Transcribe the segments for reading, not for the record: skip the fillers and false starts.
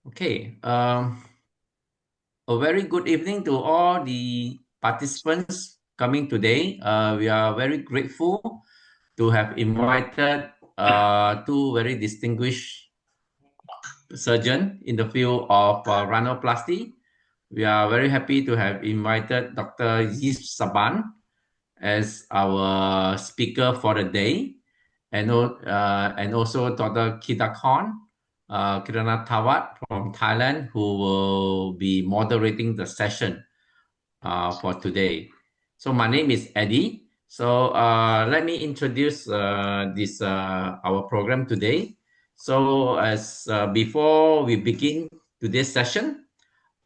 Okay, a very good evening to all the participants coming today. We are very grateful to have invited two very distinguished surgeons in the field of rhinoplasty. We are very happy to have invited Dr. Yves Saban as our speaker for the day, and also Dr. Kirana Thawat from Thailand, who will be moderating the session for today. So my name is Eddie. So let me introduce this our program today. So as before we begin today's session,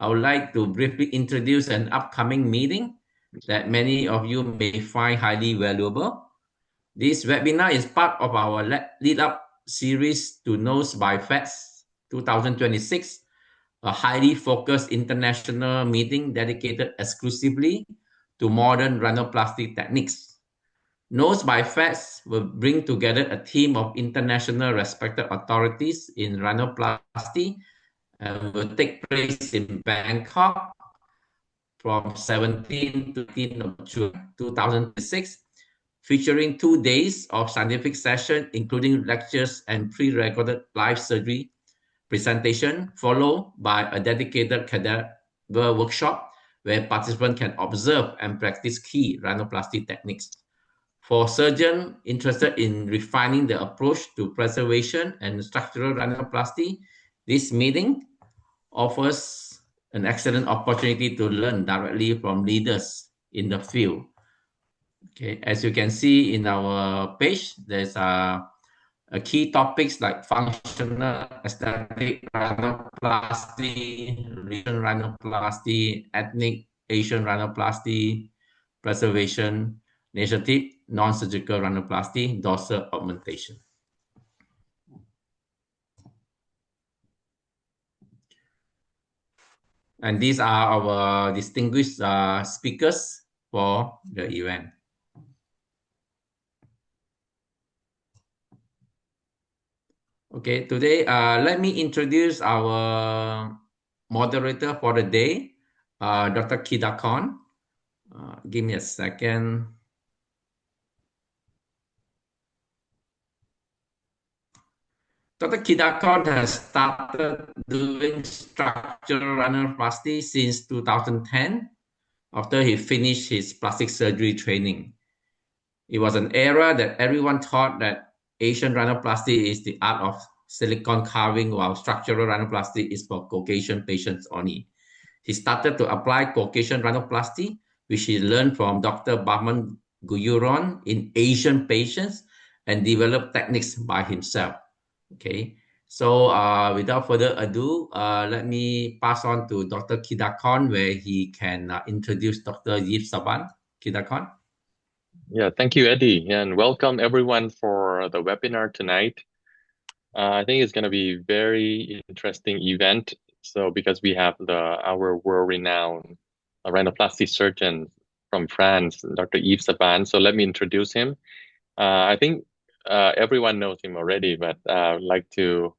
I would like to briefly introduce an upcoming meeting that many of you may find highly valuable. This webinar is part of our lead-up series to Nose by Fats 2026, a highly focused international meeting dedicated exclusively to modern rhinoplasty techniques. Nose by Fats will bring together a team of international respected authorities in rhinoplasty and will take place in Bangkok from 17 to 18 of June 2026, featuring 2 days of scientific session, including lectures and pre-recorded live surgery presentation, followed by a dedicated cadaver workshop where participants can observe and practice key rhinoplasty techniques. For surgeons interested in refining the approach to preservation and structural rhinoplasty, this meeting offers an excellent opportunity to learn directly from leaders in the field. Okay, as you can see in our page, there's a key topics like functional aesthetic rhinoplasty, regional rhinoplasty, ethnic Asian rhinoplasty, preservation, initiative, non-surgical rhinoplasty, dorsal augmentation. And these are our distinguished speakers for the event. Okay, today let me introduce our moderator for the day, Dr. Kidakon. Give me a second. Dr. Kidakon has started doing structural rhinoplasty since 2010 after he finished his plastic surgery training. It was an era that everyone thought that Asian rhinoplasty is the art of silicone carving, while structural rhinoplasty is for Caucasian patients only. He started to apply Caucasian rhinoplasty, which he learned from Dr. Bahman Guyuron in Asian patients, and developed techniques by himself. Okay, so without further ado, let me pass on to Dr. Kidakon, where he can introduce Dr. Yves Saban. Kidakon. Yeah, thank you, Eddie, and welcome everyone for the webinar tonight. I think it's going to be a very interesting event. So because we have our world-renowned rhinoplasty surgeon from France, Dr. Yves Saban. So let me introduce him. I think everyone knows him already, but I'd like to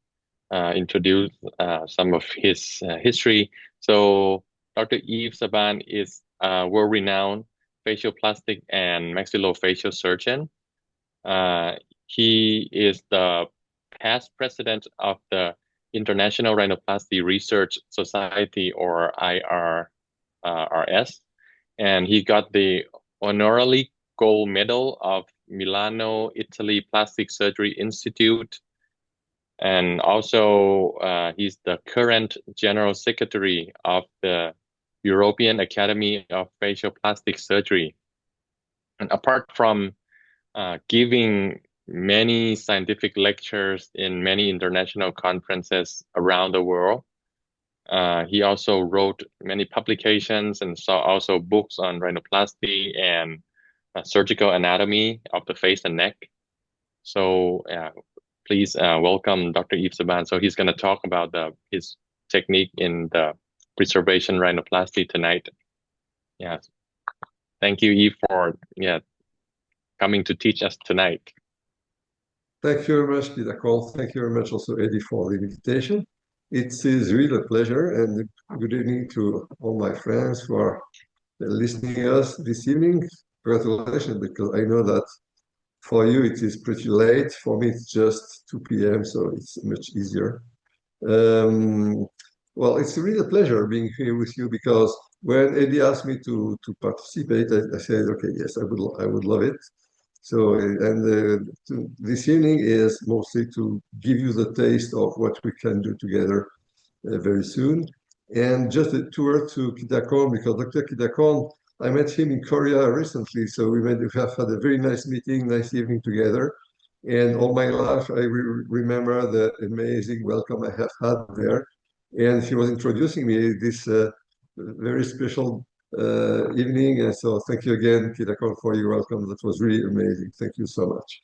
introduce some of his history. So Dr. Yves Saban is a world-renowned facial plastic and maxillofacial surgeon. He is the past president of the International Rhinoplasty Research Society, or IRRS, and he got the honorary gold medal of Milano, Italy Plastic Surgery Institute. And also, he's the current general secretary of the European Academy of Facial Plastic Surgery. And apart from giving many scientific lectures in many international conferences around the world, he also wrote many publications and also books on rhinoplasty and surgical anatomy of the face and neck. So please welcome Dr. Yves Saban. So he's going to talk about his technique in the preservation rhinoplasty tonight. Yes. Thank you, Yves, for coming to teach us tonight. Thank you very much, Kidakon. Thank you very much also, Eddie, for the invitation. It is really a pleasure, and good evening to all my friends who are listening to us this evening. Congratulations, because I know that for you it is pretty late. For me, it's just 2 p.m., so it's much easier. Um, well, it's really a pleasure being here with you because when Eddie asked me to participate, I said, okay, yes, I would love it. So, this evening is mostly to give you the taste of what we can do together very soon. And just a tour to Kitakon, because Dr. Kitakon, I met him in Korea recently, so we have had a very nice meeting, nice evening together. And all my life, I remember the amazing welcome I have had there. And he was introducing me this very special evening. And so thank you again, Kitakon, for your welcome. That was really amazing. Thank you so much.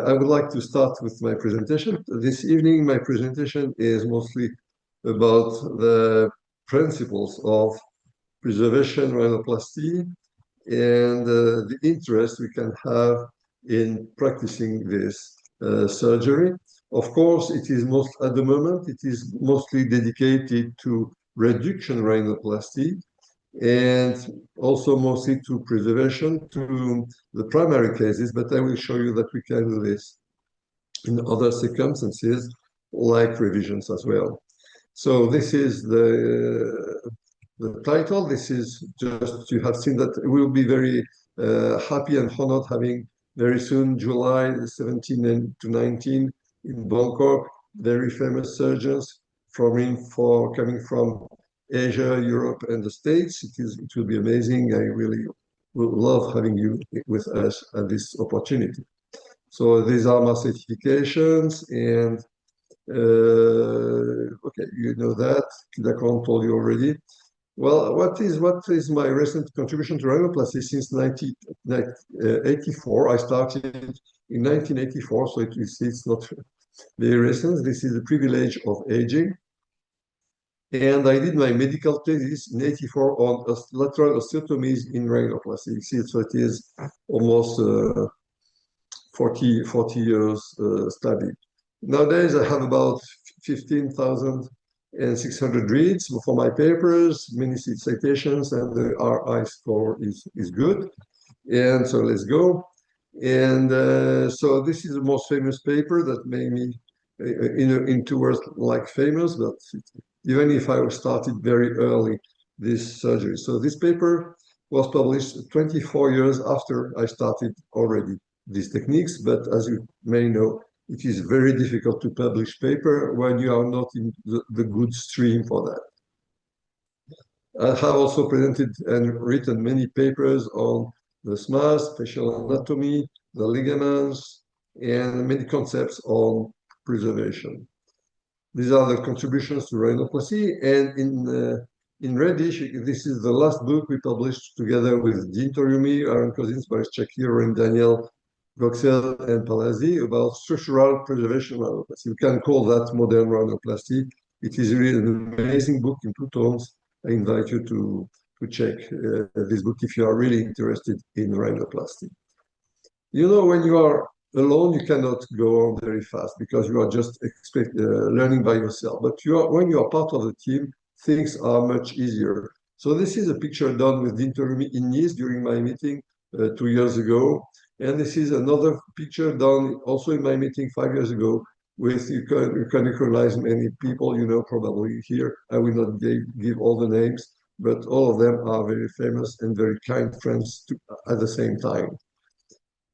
I would like to start with my presentation. This evening, my presentation is mostly about the principles of preservation rhinoplasty and the interest we can have in practicing this surgery. Of course, it is at the moment, it is mostly dedicated to reduction rhinoplasty and also mostly to preservation to the primary cases, but I will show you that we can do this in other circumstances like revisions as well. So this is the title. This is just, you have seen that we will be very happy and honored having very soon, July 17 and to 19 in Bangkok, very famous surgeons coming from Asia, Europe, and the States. It will be amazing. I really will love having you with us at this opportunity. So these are my certifications, and okay, you know that. Daquan told you already. Well, what is my recent contribution to rhinoplasty since 1984? I started in 1984, so it's not very recent. This is the privilege of aging. And I did my medical thesis in 84 on lateral osteotomies in rhinoplasty. You see, so it is almost 40 years study. Nowadays, I have about 15,600 reads for my papers, many citations, and the RI score is good. And so let's go. And so this is the most famous paper that made me, in 2 words, like famous, but even if I started very early this surgery. So this paper was published 24 years after I started already these techniques, but as you may know, it is very difficult to publish paper when you are not in the good stream for that. I have also presented and written many papers on the SMAS, facial anatomy, the ligaments, and many concepts on preservation. These are the contributions to rhinoplasty, and in reddish, this is the last book we published together with Dean Toriumi, Aaron Cousins, Boris Chakir, and Daniel Goxel, and Palazzi about structural preservation rhinoplasty. You can call that modern rhinoplasty. It is really an amazing book in 2 tomes. I invite you to check this book if you are really interested in rhinoplasty. You know, when you are alone, you cannot go on very fast because you are just learning by yourself. But when you are part of the team, things are much easier. So this is a picture done with Dean Toriumi in Nice during my meeting 2 years ago. And this is another picture done also in my meeting 5 years ago with, you can recognize many people, you know, probably here. I will not give all the names, but all of them are very famous and very kind friends at the same time.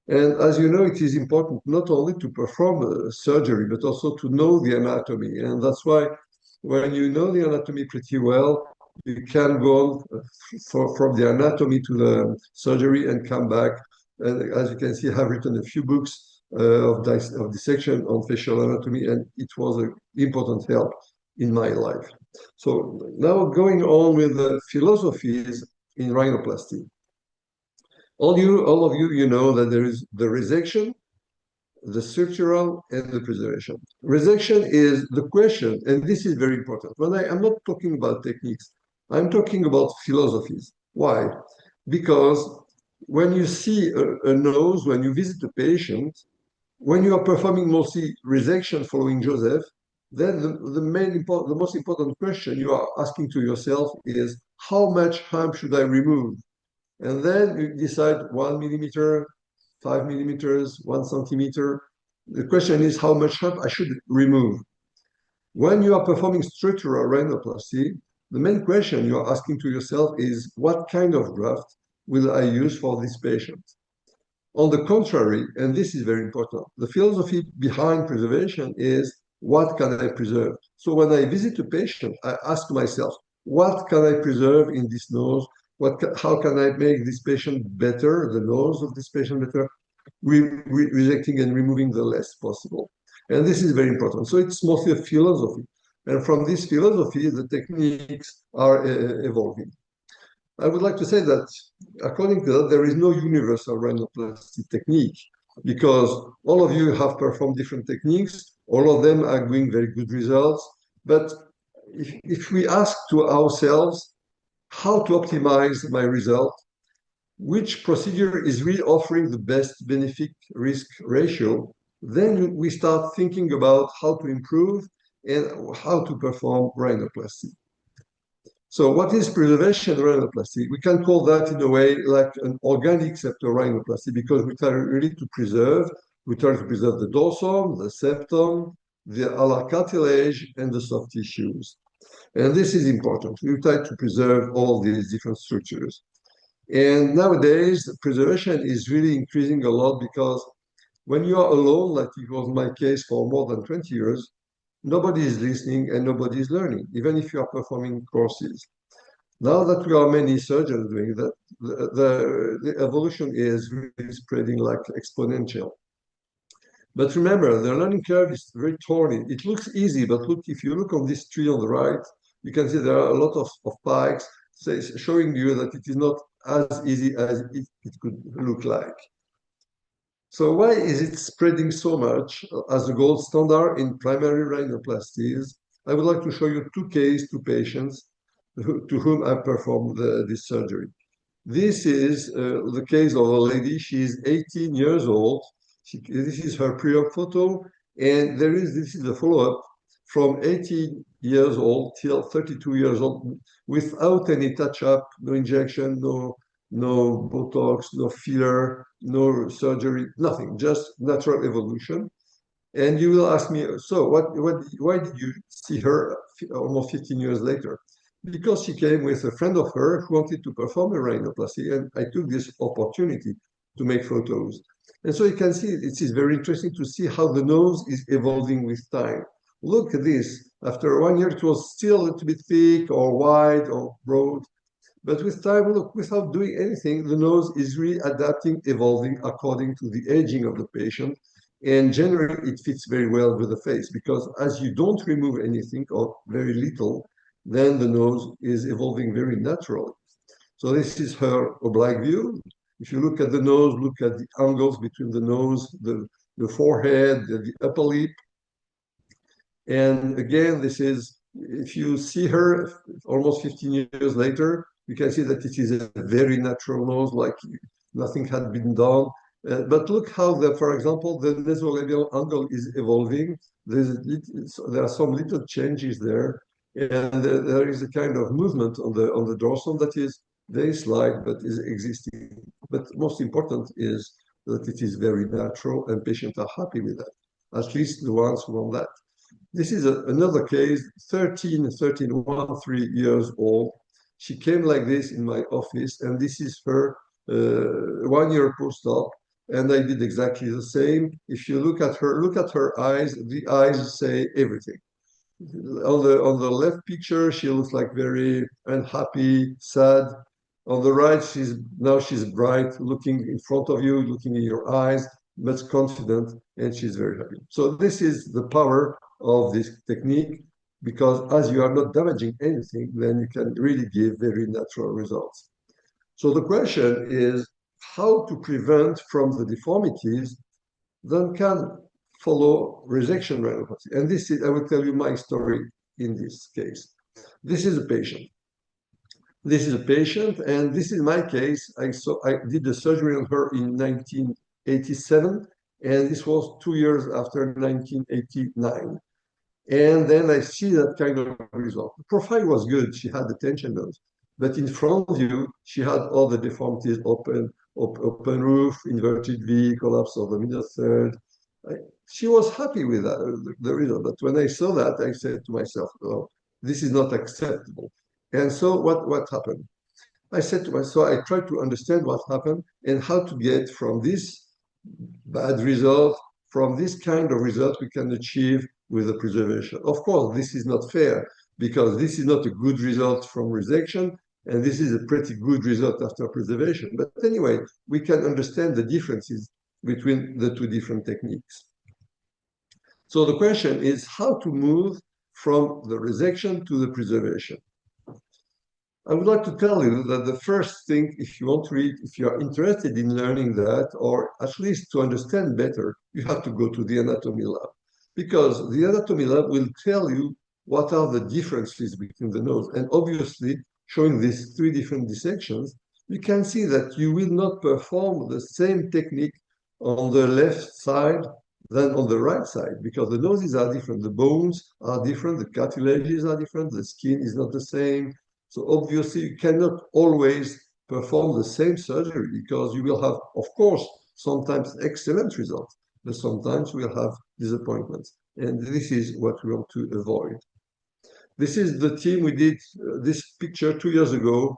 And as you know, it is important not only to perform surgery, but also to know the anatomy. And that's why when you know the anatomy pretty well, you can go from the anatomy to the surgery and come back. And as you can see, I have written a few books of dissection on facial anatomy, and it was an important help in my life. So now going on with the philosophies in rhinoplasty. All of you, you know that there is the resection, the structural, and the preservation. Resection is the question, and this is very important. I'm not talking about techniques, I'm talking about philosophies. Why? Because when you see a nose, when you visit a patient, when you are performing mostly resection following Joseph, then the most important question you are asking to yourself is, how much hump should I remove? And then you decide 1 millimeter, 5 millimeters, 1 centimeter. The question is how much hump I should remove. When you are performing structural rhinoplasty, the main question you are asking to yourself is, what kind of graft will I use for this patient? On the contrary, and this is very important, the philosophy behind preservation is, what can I preserve? So when I visit a patient, I ask myself, what can I preserve in this nose? How can I make this patient better, the nose of this patient better, rejecting and removing the less possible? And this is very important. So it's mostly a philosophy. And from this philosophy, the techniques are evolving. I would like to say that, according to that, there is no universal rhinoplasty technique, because all of you have performed different techniques. All of them are giving very good results. But if we ask to ourselves how to optimize my result, which procedure is really offering the best benefit risk ratio, then we start thinking about how to improve and how to perform rhinoplasty. So what is preservation rhinoplasty? We can call that in a way like an organic septal rhinoplasty, because we try really to preserve, the dorsum, the septum, the alar cartilage, and the soft tissues. And this is important. We try to preserve all these different structures. And nowadays, preservation is really increasing a lot, because when you are alone, like it was my case for more than 20 years, nobody is listening and nobody is learning, even if you are performing courses. Now that we are many surgeons doing that, the evolution is really spreading like exponential. But remember, the learning curve is very thorny. It looks easy, but look, if you look on this tree on the right, you can see there are a lot of pikes showing you that it is not as easy as it could look like. So why is it spreading so much as a gold standard in primary rhinoplasties? I would like to show you two patients to whom I performed this surgery. This is the case of a lady. She's 18 years old. This is her pre-op photo, and this is the follow-up from 18 years old till 32 years old, without any touch-up, no injection, no Botox, no filler, no surgery, nothing, just natural evolution. And you will ask me, so why did you see her almost 15 years later? Because she came with a friend of her who wanted to perform a rhinoplasty, and I took this opportunity to make photos. And so you can see it is very interesting to see how the nose is evolving with time. Look at this. After 1 year, it was still a little bit thick or wide or broad. But with time, look, without doing anything, the nose is really adapting, evolving according to the aging of the patient. And generally, it fits very well with the face, because as you don't remove anything or very little, then the nose is evolving very naturally. So this is her oblique view. If you look at the nose, look at the angles between the nose, the forehead, the upper lip. And again, this is, if you see her almost 15 years later, you can see that it is a very natural nose, like nothing had been done. But look how, for example, the nasolabial angle is evolving. There are some little changes there, and there is a kind of movement on the dorsum that is very slight, but is existing. But most important is that it is very natural, and patients are happy with that, at least the ones who want that. This is another case, 13, 3 years old. She came like this in my office, and this is her 1 year post-op, and I did exactly the same. If you look at her eyes, the eyes say everything. On the left picture, she looks like very unhappy, sad. On the right, she's bright, looking in front of you, looking in your eyes, much confident, and she's very happy. So this is the power of this technique, because as you are not damaging anything, then you can really give very natural results. So the question is how to prevent from the deformities that can follow resection rhinoplasty. And this is, I will tell you my story in this case. This is a patient. And this is my case. I did the surgery on her in 1987, and this was 2 years after 1989. And then I see that kind of result. The profile was good. She had the tension nose. But in front view, she had all the deformities, open roof, inverted V, collapse of the middle third. She was happy with that, the result. But when I saw that, I said to myself, oh, this is not acceptable. And so what happened? I said to myself, so I tried to understand what happened and how to get from this bad result, from this kind of result we can achieve with the preservation. Of course, this is not fair because this is not a good result from resection, and this is a pretty good result after preservation. But anyway, we can understand the differences between the two different techniques. So the question is how to move from the resection to the preservation. I would like to tell you that the first thing, if you want to read, if you are interested in learning that, or at least to understand better, you have to go to the anatomy lab. Because the anatomy lab will tell you what are the differences between the nose. And obviously, showing these three different dissections, you can see that you will not perform the same technique on the left side than on the right side, because the noses are different, the bones are different, the cartilages are different, the skin is not the same. So obviously, you cannot always perform the same surgery because you will have, of course, sometimes excellent results, but sometimes we'll have disappointments. And this is what we want to avoid. This is the team we did this picture 2 years ago.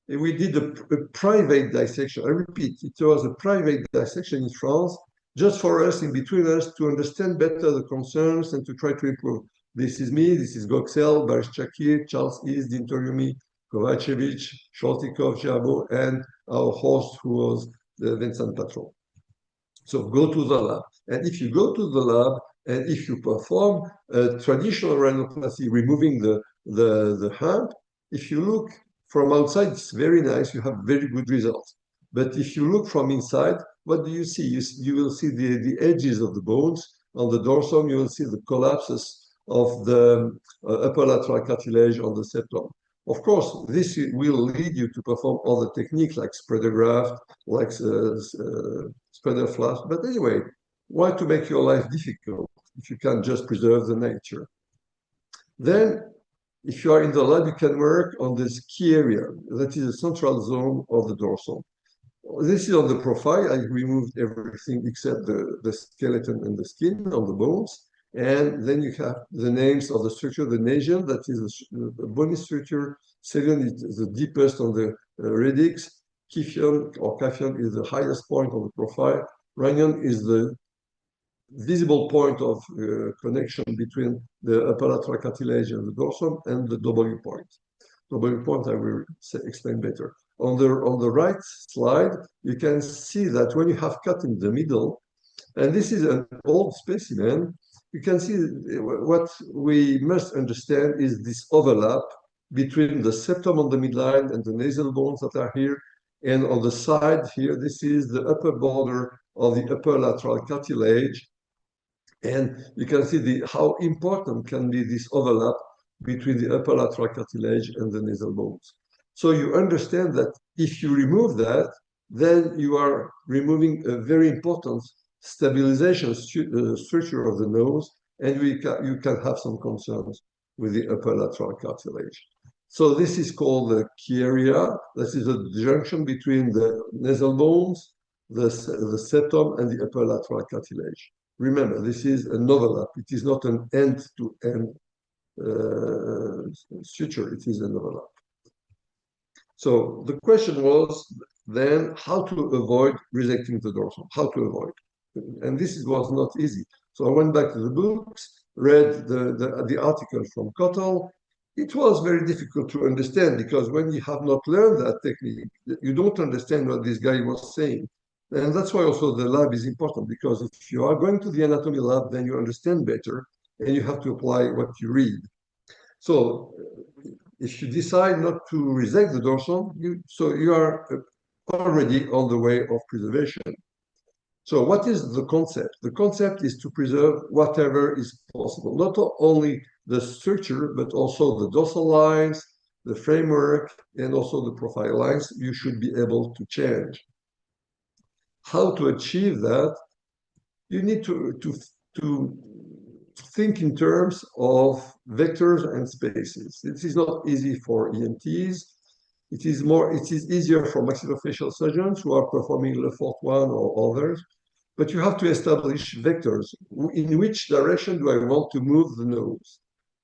And we did a private dissection. I repeat, it was a private dissection in France, just for us, in between us, to understand better the concerns and to try to improve. This is me, this is Goxel, Baris Chakir, Charles East, Dintoriumi, Kovacevic, Shortikov, Jabo, and our host, who was Vincent Patron. So go to the lab. And if you go to the lab, and if you perform a traditional rhinoplasty, removing the hump, if you look from outside, it's very nice, you have very good results. But if you look from inside, what do you see? You will see the edges of the bones. On the dorsum, you will see the collapses of the upper lateral cartilage on the septum. Of course, this will lead you to perform other techniques like spreader graft, like spreader flash. But anyway, why to make your life difficult if you can just preserve the nature? Then, if you are in the lab, you can work on this key area. That is the central zone of the dorsum. This is on the profile. I removed everything except the skeleton and the skin on the bones. And then you have the names of the structure, the nasion, that is the bony structure. Second is the deepest on the radix. Kyphium or Kyphium is the highest point on the profile. Rhinion is the visible point of connection between the upper lateral cartilage and the dorsum, and the W point. W point I will explain better. On the right slide, you can see that when you have cut in the middle, and this is an old specimen, you can see what we must understand is this overlap between the septum on the midline and the nasal bones that are here. And on the side here, this is the upper border of the upper lateral cartilage. And you can see how important can be this overlap between the upper lateral cartilage and the nasal bones. So you understand that if you remove that, then you are removing a very important stabilization structure of the nose, and you can have some concerns with the upper lateral cartilage. So this is called the key area. This is a junction between the nasal bones, the septum, and the upper lateral cartilage. Remember, this is an overlap. It is not an end-to-end suture. It is an overlap. So the question was then how to avoid resecting the dorsum, how to avoid. And this was not easy. So I went back to the books, read the article from Cottle. It was very difficult to understand because when you have not learned that technique, you don't understand what this guy was saying. And that's why also the lab is important, because if you are going to the anatomy lab, then you understand better and you have to apply what you read. So if you decide not to resect the dorsum, you are already on the way of preservation. So what is the concept? The concept is to preserve whatever is possible, not only the structure, but also the dorsal lines, the framework, and also the profile lines you should be able to change. How to achieve that? You need to think in terms of vectors and spaces. It is not easy for ENTs. It is easier for maxillofacial surgeons who are performing Le Fort 1 or others, but you have to establish vectors. In which direction do I want to move the nose?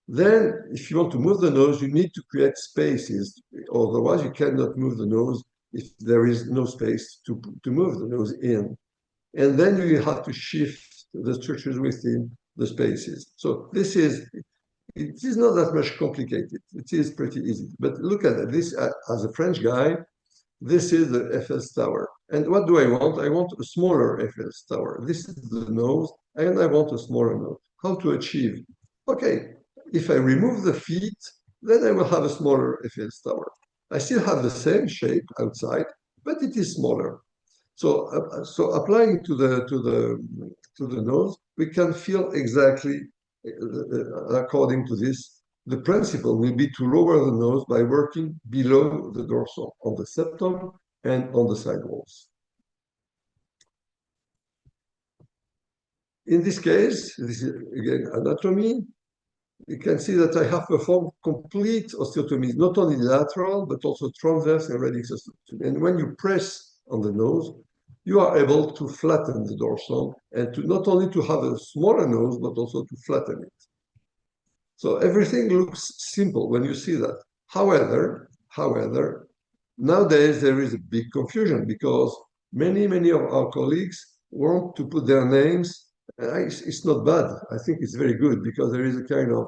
Then, if you want to move the nose, you need to create spaces. Otherwise, you cannot move the nose if there is no space to move the nose in. And then you have to shift the structures within the spaces. So it is not that much complicated. It is pretty easy. But look at it. This, as a French guy, this is the Eiffel's Tower. And what do I want? I want a smaller Eiffel's Tower. This is the nose, and I want a smaller nose. How to achieve? Okay, if I remove the feet, then I will have a smaller Eiffel's Tower. I still have the same shape outside, but it is smaller. So applying to the nose, we can feel exactly according to this. The principle will be to lower the nose by working below the dorsum, on the septum and on the side walls. In this case, this is again anatomy. You can see that I have performed complete osteotomies, not only lateral, but also transverse and radix osteotomy. And when you press on the nose, you are able to flatten the dorsum and to not only to have a smaller nose, but also to flatten it. So everything looks simple when you see that. However, nowadays there is a big confusion because many of our colleagues want to put their names. It's not bad. I think it's very good because there is a kind of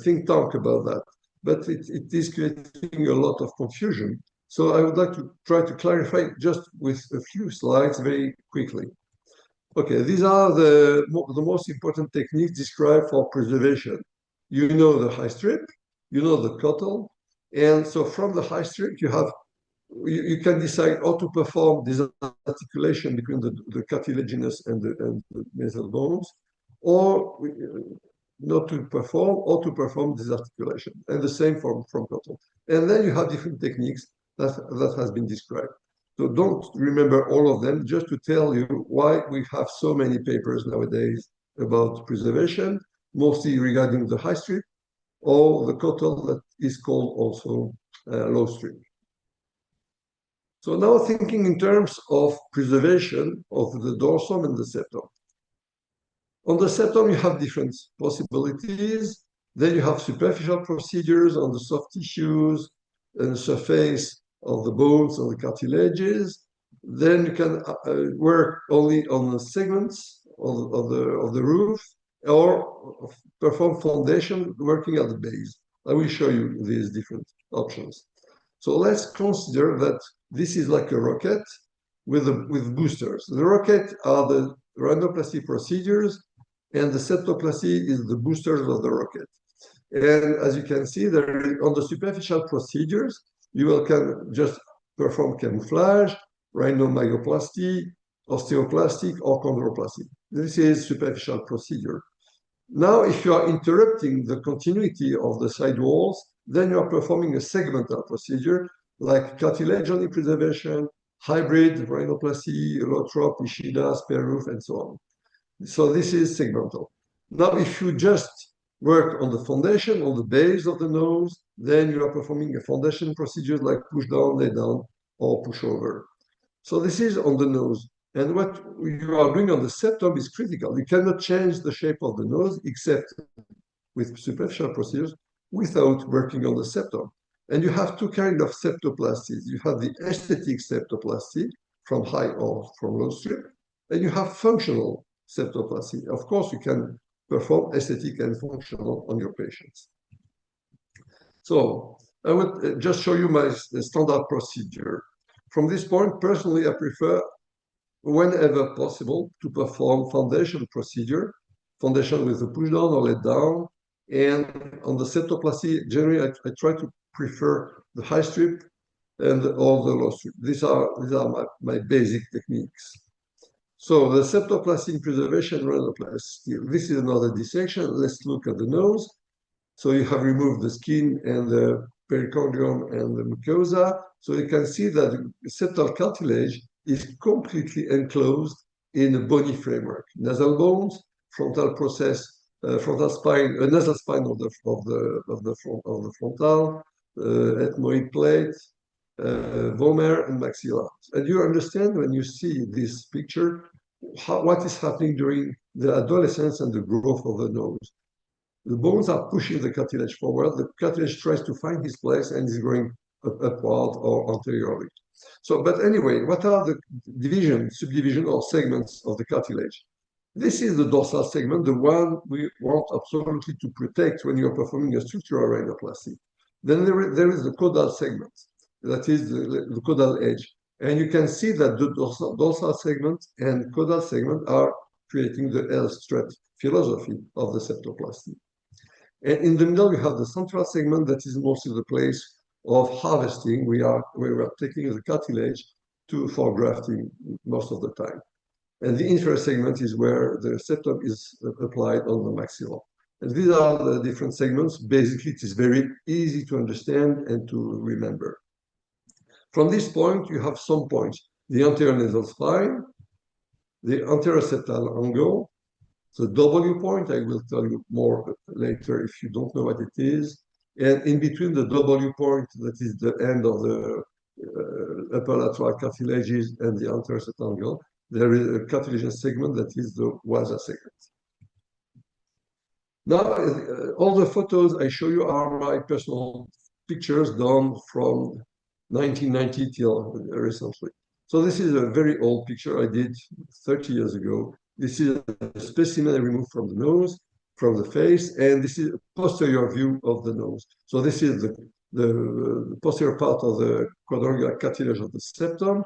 think tank about that. But it is creating a lot of confusion. So I would like to try to clarify just with a few slides very quickly. Okay, these are the most important techniques described for preservation. You know the high strip, you know the cuttle, and so from the high strip you can decide how to perform this articulation between the cartilaginous and the nasal bones, or not to perform, or to perform this articulation, and the same from cuttle. And then you have different techniques that has been described. So don't remember all of them, just to tell you why we have so many papers nowadays about preservation, mostly regarding the high strip or the cuttle that is called also low strip. So now thinking in terms of preservation of the dorsum and the septum. On the septum, you have different possibilities. Then you have superficial procedures on the soft tissues and the surface of the bones and the cartilages. Then you can work only on the segments of the roof or perform foundation working at the base. I will show you these different options. So let's consider that this is like a rocket with boosters. The rocket are the rhinoplasty procedures, and the septoplasty is the boosters of the rocket. And as you can see, on the superficial procedures, you can just perform camouflage, rhinomyoplasty, osteoplastic, or chondroplasty. This is superficial procedure. Now, if you are interrupting the continuity of the side walls, then you are performing a segmental procedure like cartilage-only preservation, hybrid rhinoplasty, allotrop, Ishida, spare roof, and so on. So this is segmental. Now, if you just work on the foundation, on the base of the nose, then you are performing a foundation procedures like push down, lay down, or push over. So this is on the nose. And what you are doing on the septum is critical. You cannot change the shape of the nose except with superficial procedures without working on the septum. And you have two kinds of septoplasties. You have the aesthetic septoplasty from high or from low strip, and you have functional septoplasty. Of course, you can perform aesthetic and functional on your patients. So I would just show you my standard procedure. From this point, personally, I prefer, whenever possible, to perform foundation procedure, foundation with a push down or let down. And on the septoplasty, generally, I try to prefer the high strip and or the low strip. These are my basic techniques. So the septoplasty preservation rhinoplasty. This is another dissection. Let's look at the nose. So you have removed the skin and the perichondrium and the mucosa. So you can see that the septal cartilage is completely enclosed in a bony framework. Nasal bones, frontal process frontal spine, nasal spine of the frontal, ethmoid plate, vomer, and maxilla. And you understand when you see this picture what is happening during the adolescence and the growth of the nose. The bones are pushing the cartilage forward. The cartilage tries to find his place and is going upward or anteriorly. So, but anyway, what are the subdivision, or segments of the cartilage? This is the dorsal segment, the one we want absolutely to protect when you're performing a structural rhinoplasty. Then there is the caudal segment, that is the caudal edge. And you can see that the dorsal segment and caudal segment are creating the L-strut philosophy of the septoplasty. And in the middle, you have the central segment that is mostly the place of harvesting. We are taking the cartilage for grafting most of the time. And the inferior segment is where the septum is applied on the maxilla. And these are the different segments. Basically, it is very easy to understand and to remember. From this point, you have some points. The anterior nasal spine, the anterior septal angle, the W point, I will tell you more later if you don't know what it is. And in between the W point, that is the end of the upper lateral cartilages and the anterior septal angle, there is a cartilaginous segment that is the Waza segment. Now, all the photos I show you are my personal pictures done from 1990 till recently. So this is a very old picture I did 30 years ago. This is a specimen I removed from the nose, from the face, and this is a posterior view of the nose. So this is the posterior part of the quadrangular cartilage of the septum.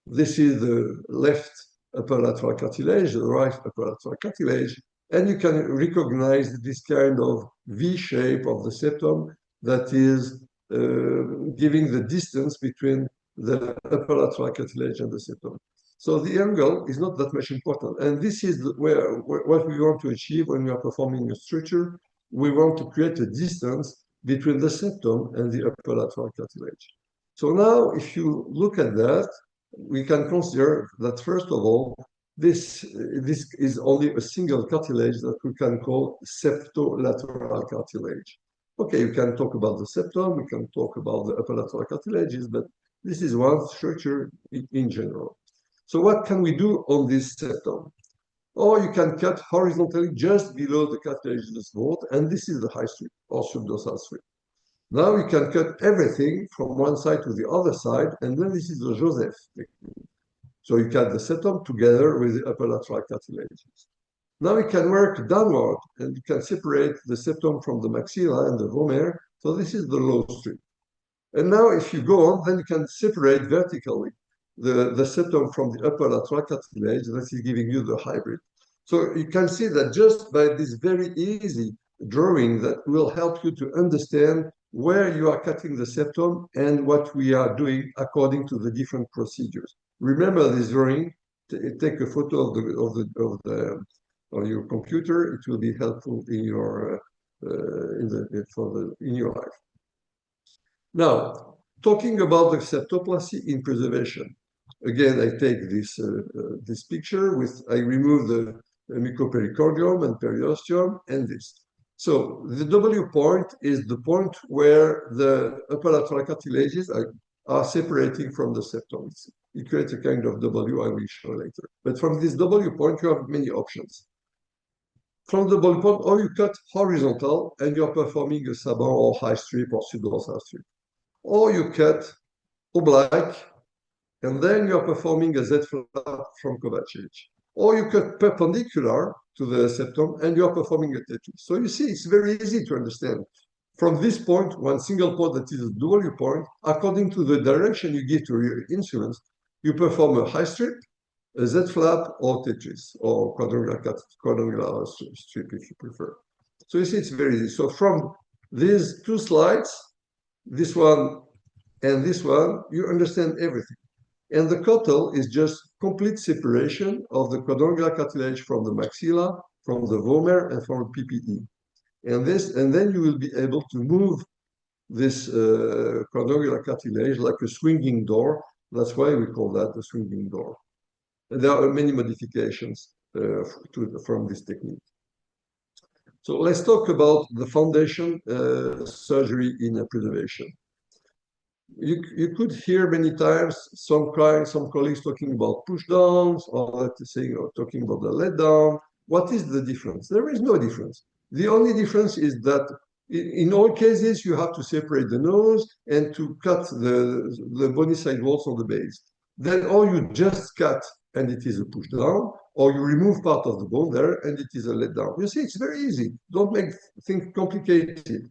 This is the left upper lateral cartilage, the right upper lateral cartilage, and you can recognize this kind of V shape of the septum that is giving the distance between the upper lateral cartilage and the septum. So the angle is not that much important. And this is what we want to achieve when we are performing a structure. We want to create a distance between the septum and the upper lateral cartilage. So now, if you look at that, we can consider that, first of all, this is only a single cartilage that we can call septolateral cartilage. Okay, we can talk about the septum, we can talk about the upper lateral cartilages, but this is one structure in general. So what can we do on this septum? Or you can cut horizontally just below the cartilaginous vault, and this is the high strip or subdorsal strip. Now you can cut everything from one side to the other side, and then this is the Joseph technique. So you cut the septum together with the upper lateral cartilages. Now you can work downward, and you can separate the septum from the maxilla and the vomer. So this is the low strip. And now if you go on, then you can separate vertically the septum from the upper lateral cartilage. That is giving you the hybrid. So you can see that just by this very easy drawing that will help you to understand where you are cutting the septum and what we are doing according to the different procedures. Remember this drawing. Take a photo of your computer. It will be helpful in your in your life. Now, talking about the septoplasty in preservation. Again, I take this picture with, I remove the mucopericardium and periosteum and this. So the W point is the point where the upper lateral cartilages are separating from the septum. It creates a kind of W I will show later. But from this W point, you have many options. From the W point, or you cut horizontal and you're performing a Saban or high strip or subdorsal strip. Or you cut oblique, and then you're performing a Z flap from Kovacic. Or you cut perpendicular to the septum, and you're performing a Tetris. So you see, it's very easy to understand. From this point, one single point that is a W point, according to the direction you give to your instruments, you perform a high strip, a Z flap, or Tetris, or quadrangular strip if you prefer. So you see, it's very easy. So from these two slides, this one and this one, you understand everything. And the caudal is just complete separation of the quadrangular cartilage from the maxilla, from the vomer, and from the PPE. And then you will be able to move this quadrangular cartilage like a swinging door. That's why we call that the swinging door. And there are many modifications from this technique. So let's talk about the foundation surgery in preservation. You could hear many times some colleagues talking about push downs or saying or talking about the let down. What is the difference? There is no difference. The only difference is that in all cases you have to separate the nose and to cut the bony side walls on the base. Then or you just cut and it is a push down, or you remove part of the bone there and it is a let down. You see, it's very easy. Don't make things complicated.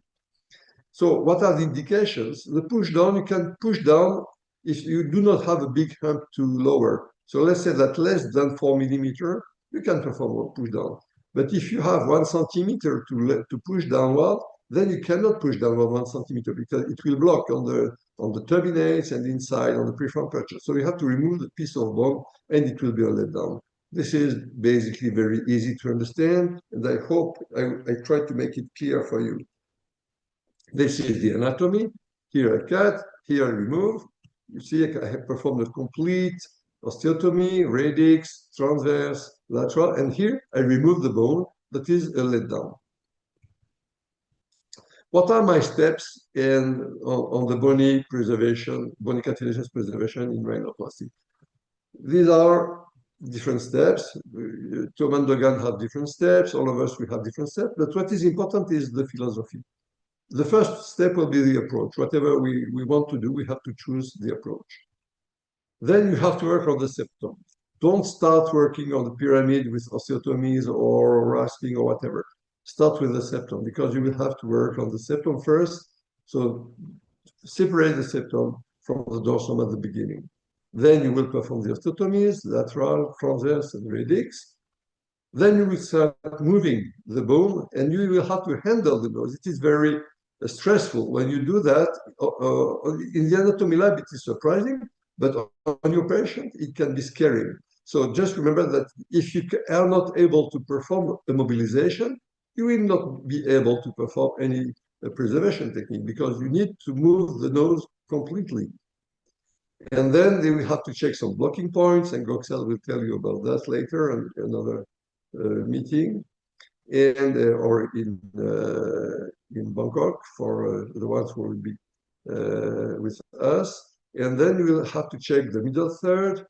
So what are the indications? The push down, you can push down if you do not have a big hump to lower. So let's say that less than 4 millimeter, you can perform a push down. But if you have 1 centimeter to push downward, then you cannot push downward 1 centimeter because it will block on the turbinates and inside on the preform puncture. So you have to remove the piece of bone and it will be a let down. This is basically very easy to understand, and I hope I try to make it clear for you. This is the anatomy. Here I cut, here I remove. You see, I have performed a complete osteotomy, radix, transverse, lateral, and here I remove the bone that is a let down. What are my steps on the bony preservation, bony cartilaginous preservation in rhinoplasty? These are different steps. Tom and Dogan have different steps. All of us, we have different steps. But what is important is the philosophy. The first step will be the approach. Whatever we want to do, we have to choose the approach. Then you have to work on the septum. Don't start working on the pyramid with osteotomies or rasping or whatever. Start with the septum because you will have to work on the septum first. So separate the septum from the dorsum at the beginning. Then you will perform the osteotomies, lateral, transverse, and radix. Then you will start moving the bone and you will have to handle the nose. It is very stressful when you do that. In the anatomy lab, it is surprising, but on your patient, it can be scary. So just remember that if you are not able to perform a mobilization, you will not be able to perform any preservation technique because you need to move the nose completely. And then they will have to check some blocking points, and Goxel will tell you about that later in another meeting, and or in Bangkok for the ones who will be with us. And then you will have to check the middle third,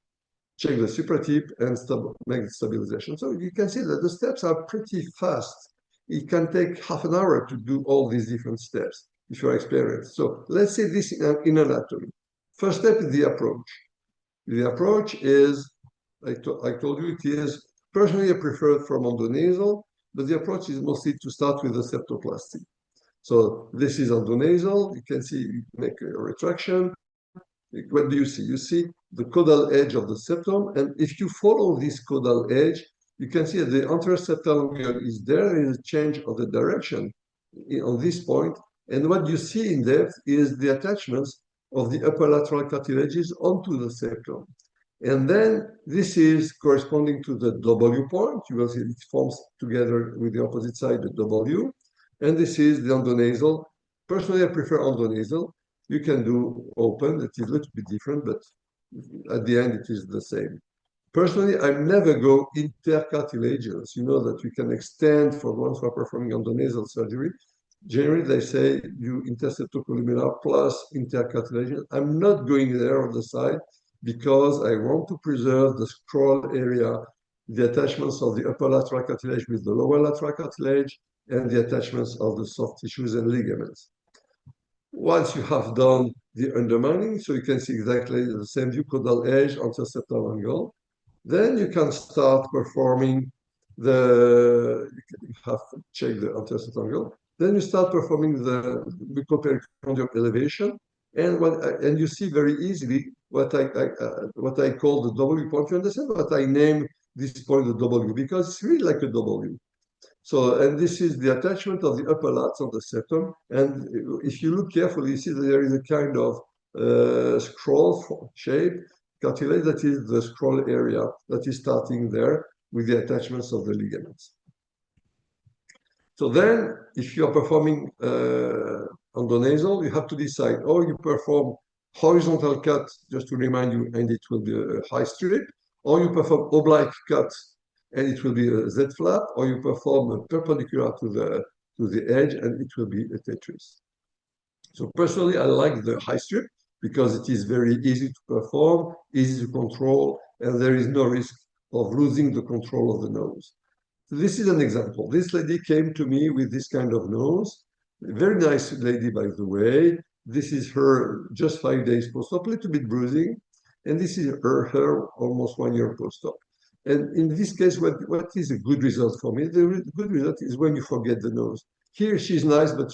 check the supratip, and make the stabilization. So you can see that the steps are pretty fast. It can take half an hour to do all these different steps if you're experienced. So let's say this in anatomy. First step is the approach. The approach is, I told you, it is personally I prefer from endonasal, but the approach is mostly to start with the septoplasty. So this is endonasal. You can see you make a retraction. What do you see? You see the caudal edge of the septum, and if you follow this caudal edge, you can see that the anterior septal angle is there. There is a change of the direction on this point, and what you see in depth is the attachments of the upper lateral cartilages onto the septum. And then this is corresponding to the W point. You will see it forms together with the opposite side, the W. And this is the endonasal. Personally, I prefer endonasal. You can do open. It is a little bit different, but at the end, it is the same. Personally, I never go intercartilaginous. You know that you can extend for ones who are performing endonasal surgery. Generally, they say you interseptocolumnar plus intercartilaginous. I'm not going there on the side because I want to preserve the scroll area, the attachments of the upper lateral cartilage with the lower lateral cartilage, and the attachments of the soft tissues and ligaments. Once you have done the undermining, so you can see exactly the same view, caudal edge, anterior septal angle, then you can start performing you have to check the anterior septal angle. Then you start performing the buccal elevation, and you see very easily what I call the W point. You understand what I name this point the W because it's really like a W. So, and this is the attachment of the upper lats on the septum. And if you look carefully, you see that there is a kind of scroll shape cartilage that is the scroll area that is starting there with the attachments of the ligaments. So then, if you are performing endonasal, you have to decide, or you perform horizontal cut, just to remind you, and it will be a high strip, or you perform oblique cut and it will be a Z flap, or you perform a perpendicular to the edge, and it will be a Tetris. So personally, I like the high strip because it is very easy to perform, easy to control, and there is no risk of losing the control of the nose. So this is an example. This lady came to me with this kind of nose. Very nice lady, by the way. This is her just 5 days post-op, a little bit bruising. And this is her almost 1 year post-op. And in this case, what is a good result for me? The good result is when you forget the nose. Here she's nice, but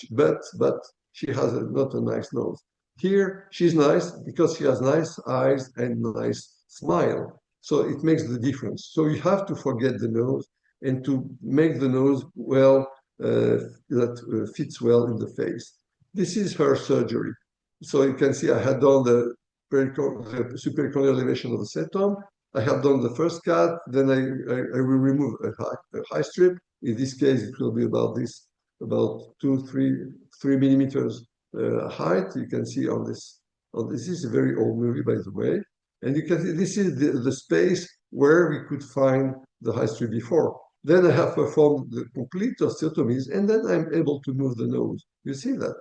she has not a nice nose. Here she's nice because she has nice eyes and nice smile. So it makes the difference. So you have to forget the nose and to make the nose that fits well in the face. This is her surgery. So you can see I had done the superior corneal elevation of the septum. I have done the first cut, then I will remove a high strip. In this case, it will be about 3 millimeters height. You can see on this. This is a very old movie, by the way. And you can see this is the space where we could find the high strip before. Then I have performed the complete osteotomies, and then I'm able to move the nose. You see that?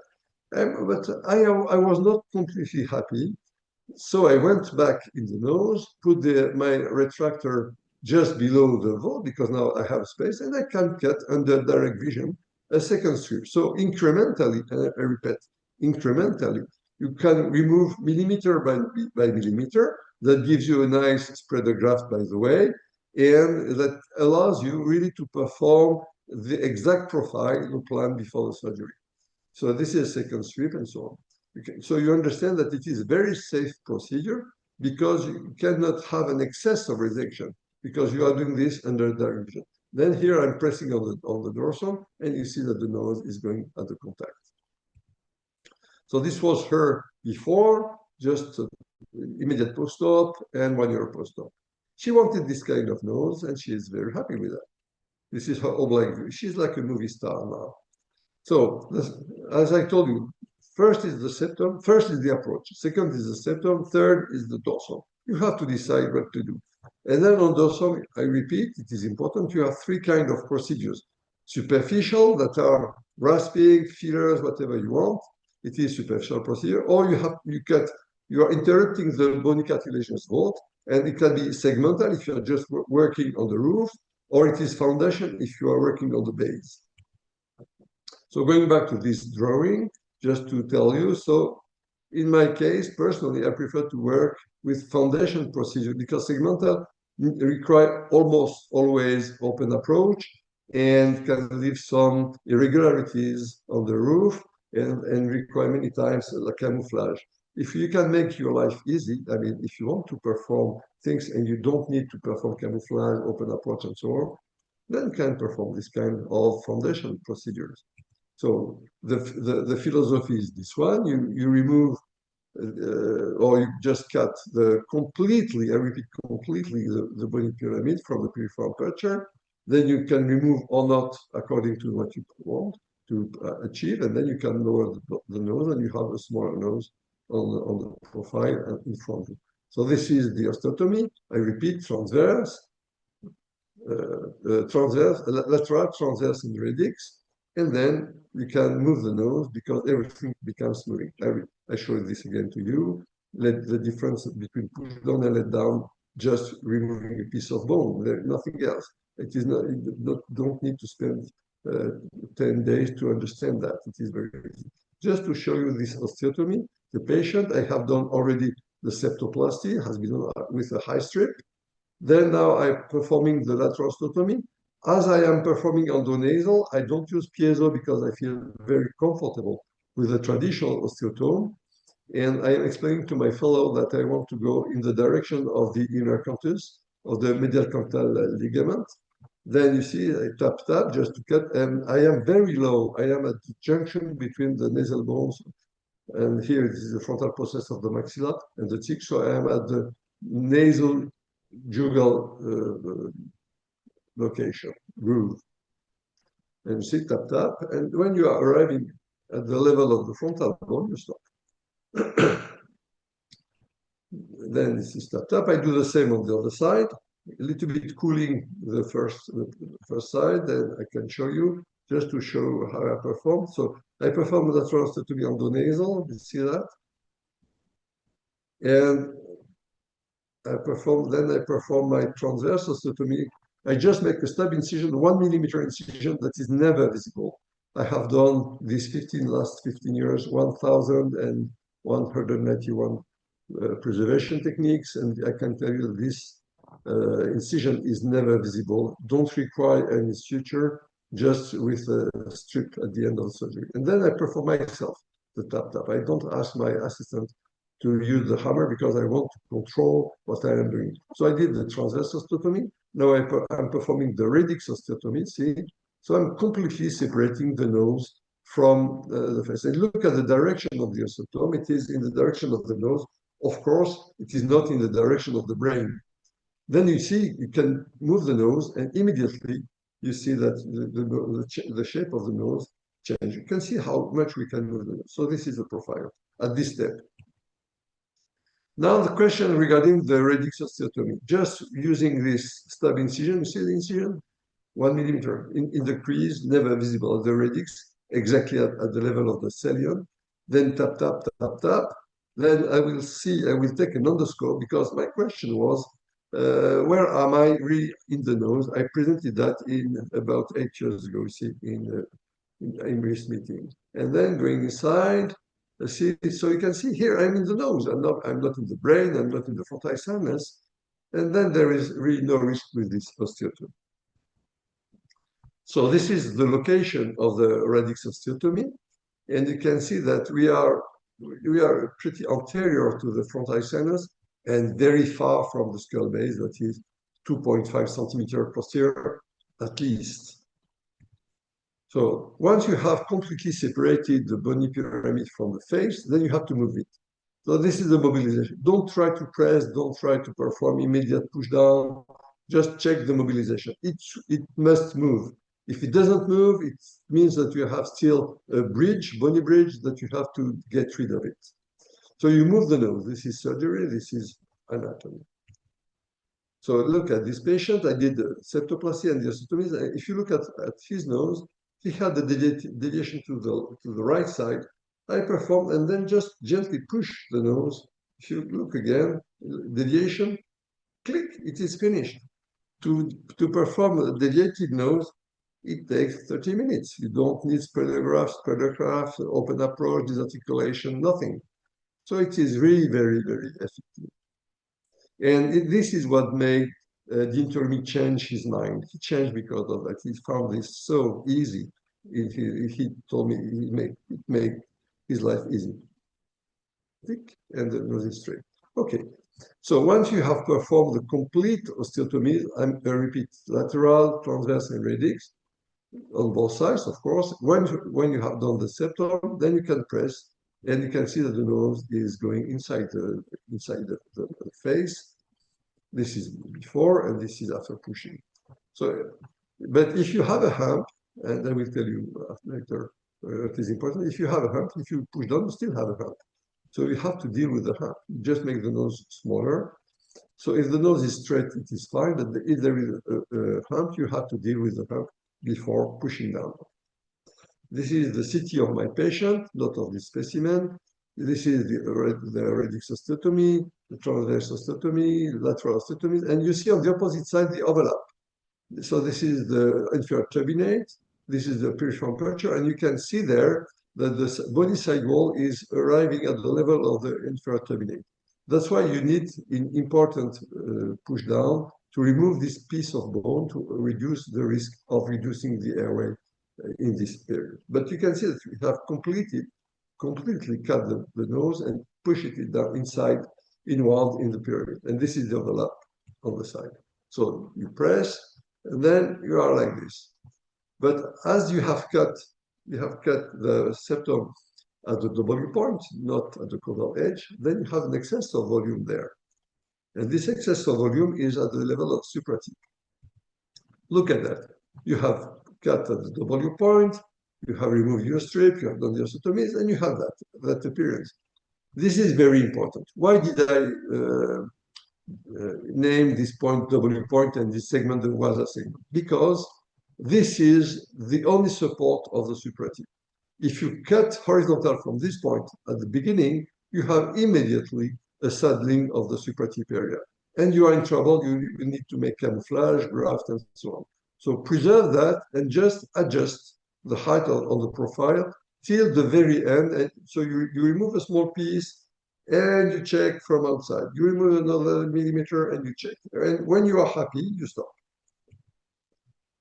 But I was not completely happy. So I went back in the nose, put my retractor just below the vault because now I have space, and I can cut under direct vision a second strip. So incrementally, and I repeat, incrementally, you can remove millimeter by millimeter. That gives you a nice spreader graft, by the way, and that allows you really to perform the exact profile you planned before the surgery. So this is a second strip and so on. Okay. So you understand that it is a very safe procedure because you cannot have an excess of resection because you are doing this under direct vision. Then here I'm pressing on the dorsum, and you see that the nose is going at the contact. So this was her before, just immediate post-op and 1 year post-op. She wanted this kind of nose, and she is very happy with that. This is her oblique view. She's like a movie star now. So, as I told you, first is the septum, first is the approach, second is the septum, third is the dorsum. You have to decide what to do. And then on dorsum, I repeat, it is important, you have 3 kinds of procedures. Superficial, that are rasping, fillers, whatever you want. It is superficial procedure. Or you are interrupting the bony cartilaginous vault, and it can be segmental if you're just working on the roof, or it is foundation if you are working on the base. So going back to this drawing, just to tell you, so in my case, personally, I prefer to work with foundation procedure because segmental require almost always open approach and can leave some irregularities on the roof and require many times like camouflage. If you can make your life easy, I mean, if you want to perform things and you don't need to perform camouflage, open approach, and so on, then you can perform this kind of foundation procedures. So the philosophy is this one: you remove or you just cut completely, I repeat, completely the bony pyramid from the piriform aperture. Then you can remove or not according to what you want to achieve, and then you can lower the nose, and you have a smaller nose on the profile and in front of you. So this is the osteotomy. I repeat: transverse, lateral, transverse, and radix. And then you can move the nose because everything becomes moving. I show this again to you. Let the difference between push down and let down, just removing a piece of bone. There's nothing else. It is not. You don't need to spend 10 days to understand that. It is very easy. Just to show you this osteotomy, the patient, I have done already the septoplasty, has been done with a high strip. Then now I'm performing the lateral osteotomy. As I am performing endonasal, I don't use piezo because I feel very comfortable with the traditional osteotome. And I am explaining to my fellow that I want to go in the direction of the inner canthus, of the medial canthal ligament. Then you see, I tap just to cut, and I am very low. I am at the junction between the nasal bones, and here this is the frontal process of the maxilla and the cheek. So I am at the nasal jugal location, groove. And you see, tap. And when you are arriving at the level of the frontal bone, you stop. Then this is tap. I do the same on the other side. a little bit cooling the first side, then I can show you just to show how I perform. So I perform lateral osteotomy on the nasal, you see that? And I perform my transverse osteotomy. I just make a stab incision, 1 millimeter incision that is never visible. I have done these last 15 years, 1,191 preservation techniques, and I can tell you this incision is never visible. Don't require any suture, just with a strip at the end of the surgery. And then I perform myself the tap. I don't ask my assistant to use the hammer because I want to control what I am doing. So I did the transverse osteotomy. Now I'm performing the radix osteotomy, see? So I'm completely separating the nose from the face. And look at the direction of the osteotome. It is in the direction of the nose. Of course, it is not in the direction of the brain. Then you see, you can move the nose and immediately you see that the shape of the nose change. You can see how much we can move the nose. So this is the profile at this step. Now the question regarding the radix osteotomy. Just using this stab incision, you see the incision? 1 millimeter in the crease, never visible at the radix, exactly at the level of the cilium. Then tap, tap, tap, tap. Then I will take an endoscope because my question was, where am I really in the nose? I presented that in about 8 years ago, see, in this meeting. And then going inside, see, so you can see here, I'm in the nose. I'm not in the brain. I'm not in the frontisinus. And then there is really no risk with this osteotomy. So this is the location of the radix osteotomy. And you can see that we are pretty anterior to the frontisinus and very far from the skull base, that is 2.5 centimeter posterior at least. So once you have completely separated the bony pyramid from the face, then you have to move it. So this is the mobilization. Don't try to press, don't try to perform immediate push down. Just check the mobilization. It must move. If it doesn't move, it means that you have still a bridge, bony bridge, that you have to get rid of it. So you move the nose. This is surgery, this is anatomy. So look at this patient. I did the septoplasty and the osteotomies. If you look at his nose, he had the deviation to the right side. I performed and then just gently push the nose. If you look again, deviation, click, it is finished. To perform a deviated nose, it takes 30 minutes. You don't need spreader-graft, open approach, disarticulation, nothing. So it is really very, very effective. And this is what made the intermediate change his mind. He changed because of that. He found this so easy. He told me it made his life easy. Thick and the nose is straight. Okay. So once you have performed the complete osteotomy, I repeat, lateral, transverse, and radix on both sides, of course. When you have done the septum, then you can press, and you can see that the nose is going inside the face. This is before, and this is after pushing. So, but if you have a hump, and I will tell you later, it is important. If you have a hump, if you push down, you still have a hump. So you have to deal with the hump. Just make the nose smaller. So if the nose is straight, it is fine. But if there is a hump, you have to deal with the hump before pushing down. This is the CT of my patient, not of this specimen. This is the radix osteotomy, the transverse osteotomy, lateral osteotomy, and you see on the opposite side the overlap. So this is the inferior turbinate, this is the piriform puncture, and you can see there that the body side wall is arriving at the level of the inferior turbinate. That's why you need an important push down to remove this piece of bone to reduce the risk of reducing the airway in this period. But you can see that we have completely cut the nose and push it down inside, inward in the pyramid. And this is the overlap on the side. So you press, and then you are like this. But as you have cut the septum at the W point, not at the caudal edge, then you have an excess of volume there. And this excess of volume is at the level of supratic. Look at that. You have cut at the W point, you have removed your strip, you have done the osteotomies, and you have that appearance. This is very important. Why did I name this point W point and this segment the WASA segment? Because this is the only support of the supratip. If you cut horizontal from this point at the beginning, you have immediately a saddling of the supratip area. And you are in trouble, you need to make camouflage, graft, and so on. So preserve that and just adjust the height on the profile till the very end. And so you remove a small piece and you check from outside. You remove another millimeter and you check. And when you are happy, you stop.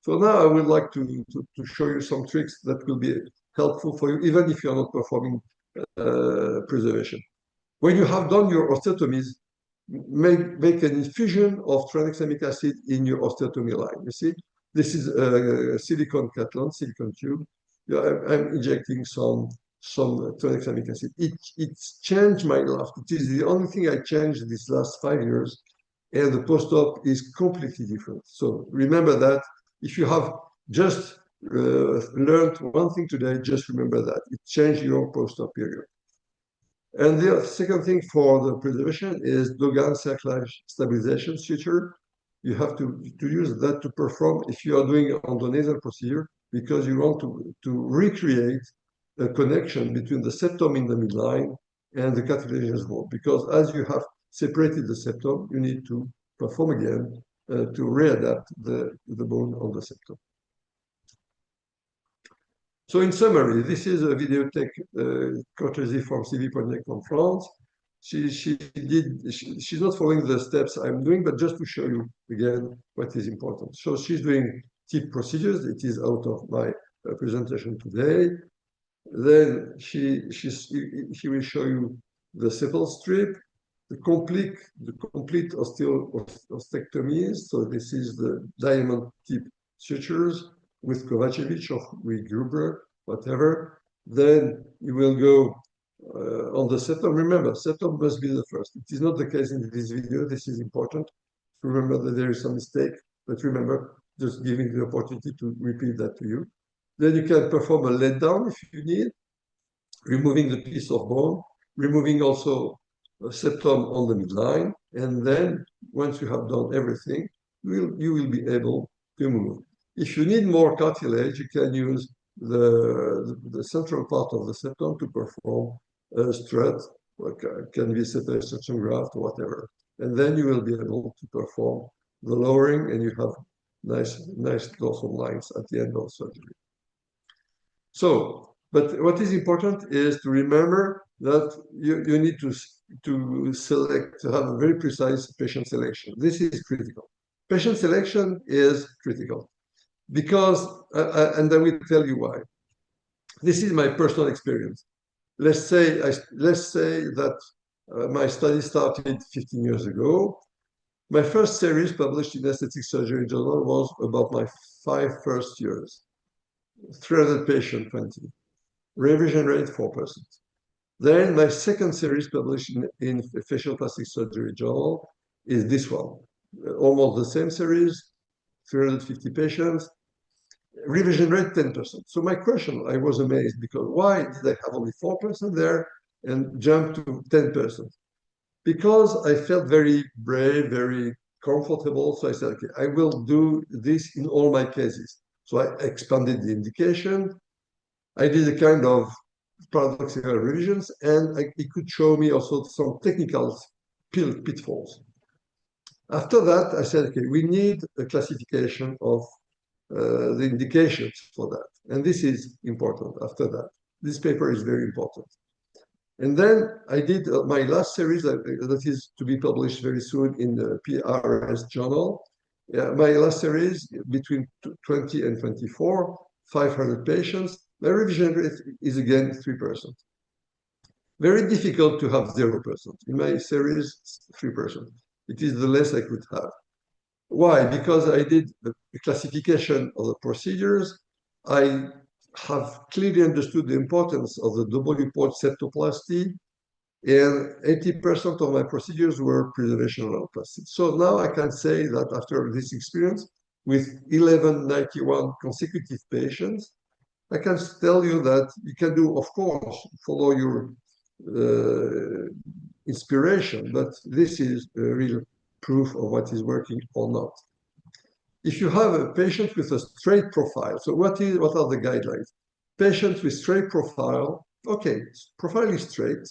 So now I would like to show you some tricks that will be helpful for you, even if you're not performing preservation. When you have done your osteotomies, make an infusion of tranexamic acid in your osteotomy line. You see, this is a silicone Catalan, silicone tube. I'm injecting some tranexamic acid. It's changed my life. It is the only thing I changed these last 5 years, and the post-op is completely different. So remember that. If you have just learned one thing today, just remember that. It changed your post-op period. And the second thing for the preservation is Dogan cerclage stabilization suture. You have to use that to perform if you are doing endonasal procedure, because you want to recreate a connection between the septum in the midline and the cartilaginous bone. Because as you have separated the septum, you need to perform again to readapt the bone on the septum. So in summary, this is a videotech courtesy from Sylvie Pognac from France. She's not following the steps I'm doing, but just to show you again what is important. So she's doing tip procedures. It is out of my presentation today. Then she will show you the sepal strip, the complete osteotomies. So this is the diamond tip sutures with Kovacevic or with Gruber, whatever. Then you will go on the septum. Remember, septum must be the first. It is not the case in this video. This is important. Remember that there is some mistake, but remember, just giving the opportunity to repeat that to you. Then you can perform a let down if you need, removing the piece of bone, removing also a septum on the midline, and then once you have done everything, you will be able to move. If you need more cartilage, you can use the central part of the septum to perform a strut, like can be septal extraction graft or whatever. And then you will be able to perform the lowering, and you have nice dorsal lines at the end of surgery. So, but what is important is to remember that you need to select, to have a very precise patient selection. This is critical. Patient selection is critical because, and I will tell you why. This is my personal experience. Let's say that my study started 15 years ago. My first series published in Aesthetic Surgery Journal was about my first 5 years. 300 patients, 20. Revision rate, 4%. Then my second series published in Facial Plastic Surgery Journal is this one. Almost the same series, 350 patients. Revision rate, 10%. So my question, I was amazed because why did I have only 4% there and jump to 10%? Because I felt very brave, very comfortable. So I said, okay, I will do this in all my cases. So I expanded the indication. I did a kind of paradoxical revisions, and it could show me also some technical pitfalls. After that, I said, okay, we need a classification of the indications for that. And this is important after that. This paper is very important. And then I did my last series that is to be published very soon in the PRS journal. My last series between 20 and 24, 500 patients. My revision rate is again 3%. Very difficult to have 0%. In my series, 3%. It is the less I could have. Why? Because I did the classification of the procedures. I have clearly understood the importance of the W-port septoplasty, and 80% of my procedures were preservation rhinoplasty. So now I can say that after this experience with 1191 consecutive patients, I can tell you that you can do, of course, follow your inspiration, but this is a real proof of what is working or not. If you have a patient with a straight profile, so what are the guidelines? Patients with straight profile, okay, profile is straight.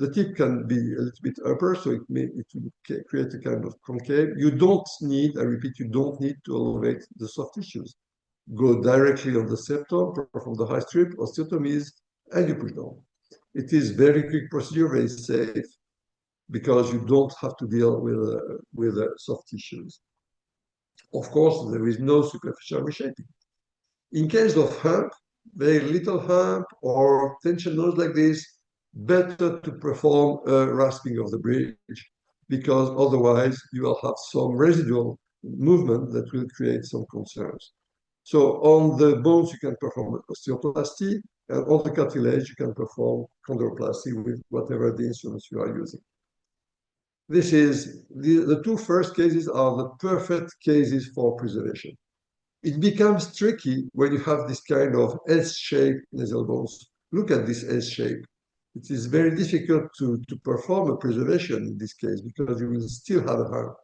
The tip can be a little bit upper, so it will create a kind of concave. You don't need, I repeat, you don't need to elevate the soft tissues. Go directly on the septum, perform the high strip, osteotomies, and you push down. It is very quick procedure, very safe, because you don't have to deal with soft tissues. Of course, there is no superficial reshaping. In case of hump, very little hump or tension nose like this, better to perform a rasping of the bridge, because otherwise you will have some residual movement that will create some concerns. So on the bones, you can perform osteoplasty, and on the cartilage, you can perform chondroplasty with whatever the instruments you are using. This is the two first cases are the perfect cases for preservation. It becomes tricky when you have this kind of S-shaped nasal bones. Look at this S-shape. It is very difficult to perform a preservation in this case because you will still have a hump.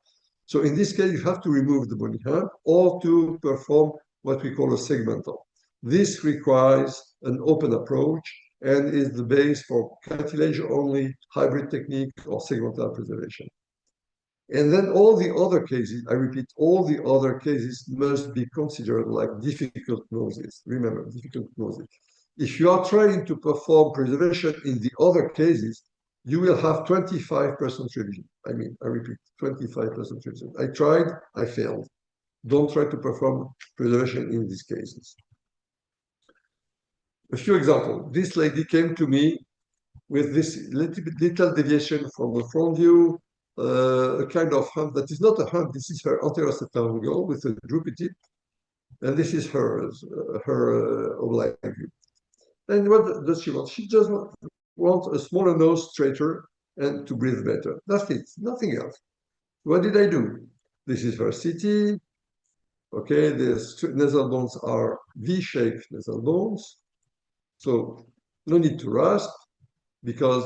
So in this case, you have to remove the bony hump or to perform what we call a segmental. This requires an open approach and is the base for cartilage-only hybrid technique or segmental preservation. And then all the other cases, I repeat, all the other cases must be considered like difficult noses. Remember, difficult noses. If you are trying to perform preservation in the other cases, you will have 25% revision. I repeat, 25% revision. I tried, I failed. Don't try to perform preservation in these cases. A few examples. This lady came to me with this little deviation from the front view, a kind of hump that is not a hump. This is her anterior septal angle with a droopy tip, and this is her oblique view. And what does she want? She just wants a smaller nose, straighter, and to breathe better. That's it, nothing else. What did I do? This is her CT. Okay, the nasal bones are V-shaped nasal bones. So no need to rasp because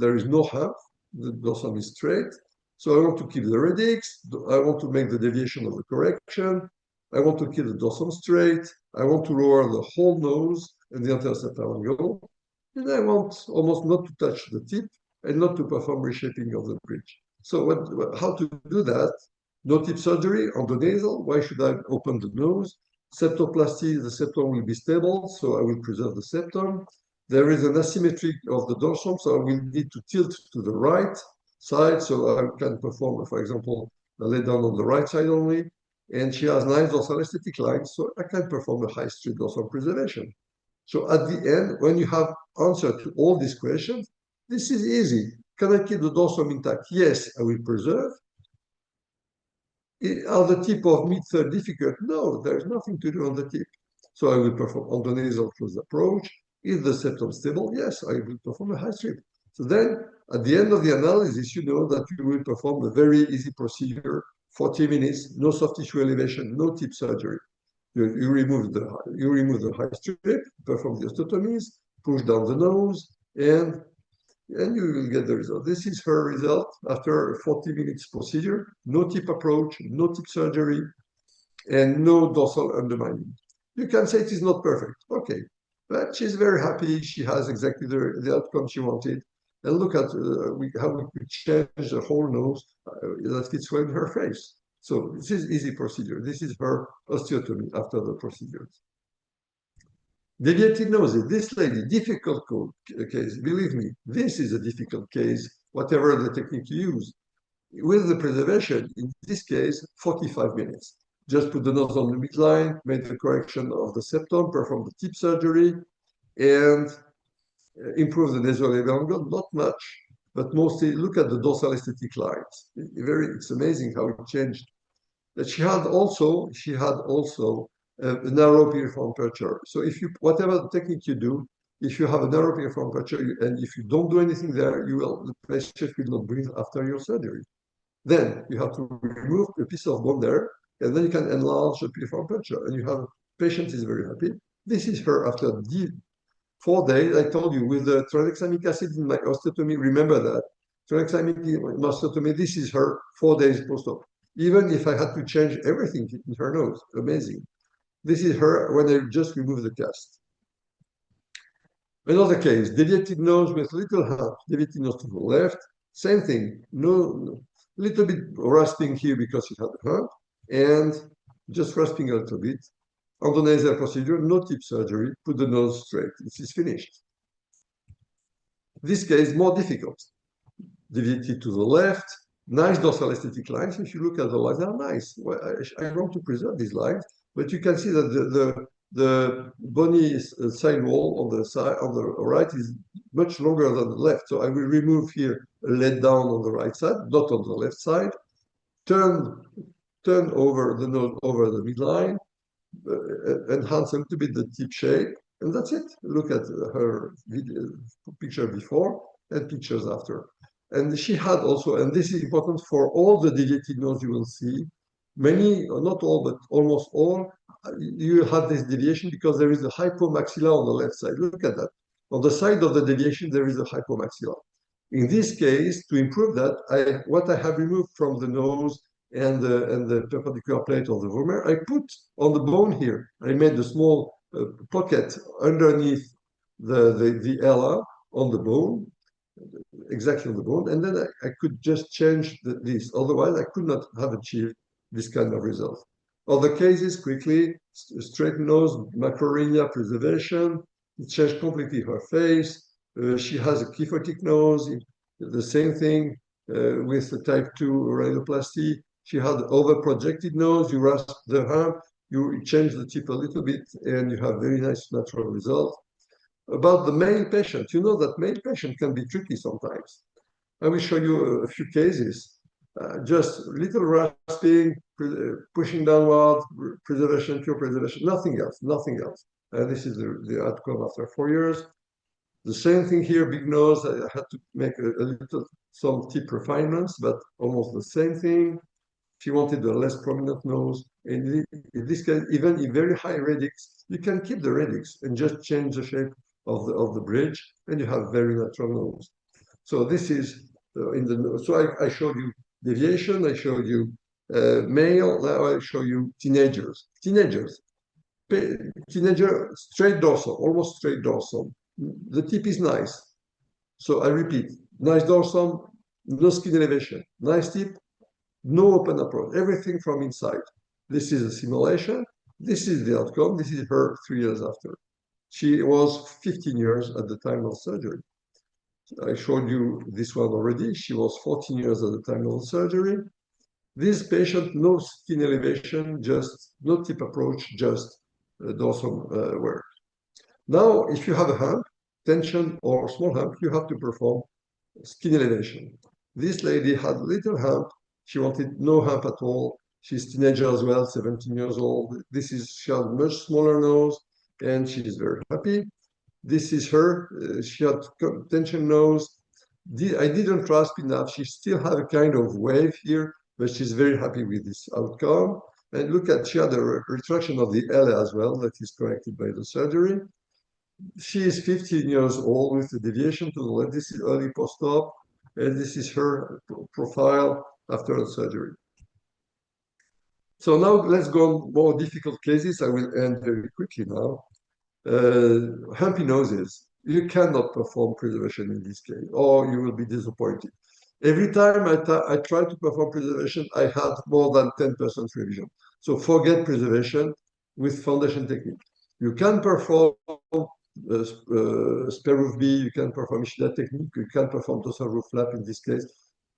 there is no hump. The dorsum is straight. So I want to keep the radix. I want to make the deviation of the correction. I want to keep the dorsum straight. I want to lower the whole nose and the anterior septal angle. And I want almost not to touch the tip and not to perform reshaping of the bridge. So how to do that? No tip surgery on the nasal. Why should I open the nose? Septoplasty, the septum will be stable, so I will preserve the septum. There is an asymmetry of the dorsum, so I will need to tilt to the right side, so I can perform, for example, a lay down on the right side only. And she has nice dorsal aesthetic lines, so I can perform a high strip dorsal preservation. So at the end, when you have answer to all these questions, this is easy. Can I keep the dorsum intact? Yes, I will preserve. Are the tip of mid-third difficult? No, there's nothing to do on the tip. So I will perform on the nasal closed approach. Is the septum stable? Yes, I will perform a high strip. So then, at the end of the analysis, you know that you will perform a very easy procedure, 40 minutes, no soft tissue elevation, no tip surgery. You remove the high strip, perform the osteotomies, push down the nose, and you will get the result. This is her result after a 40 minutes procedure, no tip approach, no tip surgery, and no dorsal undermining. You can say it is not perfect, okay, but she's very happy. She has exactly the outcome she wanted. And look at how we change the whole nose that fits well in her face. So this is easy procedure. This is her osteotomy after the procedure. Deviated noses. This lady, difficult case. Believe me, this is a difficult case, whatever the technique you use. With the preservation, in this case, 45 minutes. Just put the nose on the midline, make the correction of the septum, perform the tip surgery, and improve the nasal angle. Not much, but mostly look at the dorsal aesthetic lines. It's amazing how it changed. That she had also a narrow piriform aperture. So whatever technique you do, if you have a narrow piriform aperture and if you don't do anything there, the patient will not breathe after your surgery. Then you have to remove a piece of bone there, and then you can enlarge the piriform aperture, and you have patient is very happy. This is her after 4 days. I told you with the tranexamic acid in my osteotomy. Remember that. Thoracic mastotomy, this is her 4 days post-op. Even if I had to change everything in her nose, amazing. This is her when I just removed the cast. Another case, deviated nose with little hump, deviated nose to the left, same thing, no, little bit rasping here because it had a hump, and just rasping a little bit. Endonasal procedure, no tip surgery, put the nose straight. This is finished. This case, more difficult. Deviated to the left, nice dorsal aesthetic lines. If you look at the lines, they are nice. Well, I want to preserve these lines, but you can see that the bony side wall on the right is much longer than the left. So I will remove here a lead down on the right side, not on the left side. Turn over the nose over the midline, enhance a little bit the tip shape, and that's it. Look at her video, picture before and pictures after. And she had also, and this is important for all the deviated nose you will see, many, not all, but almost all, you have this deviation because there is a hypomaxilla on the left side. Look at that. On the side of the deviation, there is a hypomaxilla. In this case, to improve that, what I have removed from the nose and the perpendicular plate of the vomer, I put on the bone here. I made a small pocket underneath the ala on the bone, exactly on the bone, and then I could just change this. Otherwise, I could not have achieved this kind of result. Other cases, quickly, straight nose, macrorrhenia preservation, it changed completely her face. She has a kyphotic nose, the same thing with the type 2 rhinoplasty. She had over-projected nose, you rasp the hump, you change the tip a little bit, and you have very nice natural result. About the male patient, you know that male patient can be tricky sometimes. I will show you a few cases. Just little rasping, pushing downward, preservation, pure preservation, nothing else, nothing else. This is the outcome after 4 years. The same thing here, big nose. I had to make a little, some tip refinements, but almost the same thing. She wanted a less prominent nose. In this case, even in very high radix, you can keep the radix and just change the shape of the bridge, and you have very natural nose. So this is in the nose. So I showed you deviation. I showed you male. Now I show you teenagers. Teenager, straight dorsum, almost straight dorsum. The tip is nice. So I repeat, nice dorsum, no skin elevation, nice tip, no open approach, everything from inside. This is a simulation. This is the outcome. This is her 3 years after. She was 15 years at the time of surgery. I showed you this one already. She was 14 years at the time of the surgery. This patient, no skin elevation, just no tip approach, just dorsum wear. Now, if you have a hump, tension or small hump, you have to perform skin elevation. This lady had little hump. She wanted no hump at all. She's teenager as well, 17 years old. She had much smaller nose, and she is very happy. This is her. She had tension nose. I didn't rasp enough. She still had a kind of wave here, but she's very happy with this outcome. And look at, she had a retraction of the LA as well that is corrected by the surgery. She is 15 years old with the deviation to the left. This is early post-op, and this is her profile after the surgery. So now let's go on more difficult cases. I will end very quickly now. Humpy noses. You cannot perform preservation in this case, or you will be disappointed. Every time I try to perform preservation, I had more than 10% revision. So forget preservation with foundation technique. You can perform spare roof B, you can perform Ishida technique, you can perform dorsal roof flap in this case,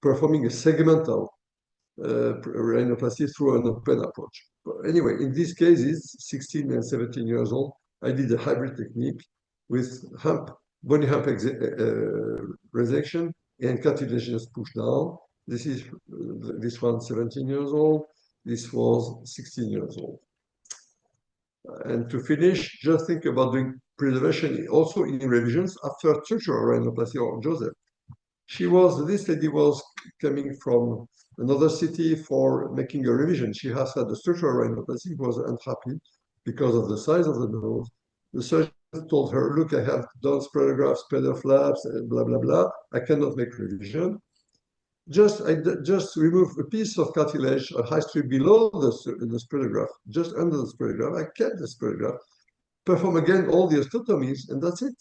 performing a segmental rhinoplasty through an open approach. But anyway, in these cases, 16 and 17 years old, I did a hybrid technique with bony hump resection and cartilaginous push down. This is this one 17 years old. This was 16 years old. And to finish, just think about doing preservation also in revisions after structural rhinoplasty or Joseph. This lady was coming from another city for making a revision. She has had a structural rhinoplasty, was unhappy because of the size of the nose. The surgeon told her, look, I have done spreadographs, pedal flaps, and blah, blah, blah. I cannot make revision. Just remove a piece of cartilage, a high strip below the spreadograph, just under the spreadograph. I kept the spreadograph, perform again all the osteotomies, and that's it.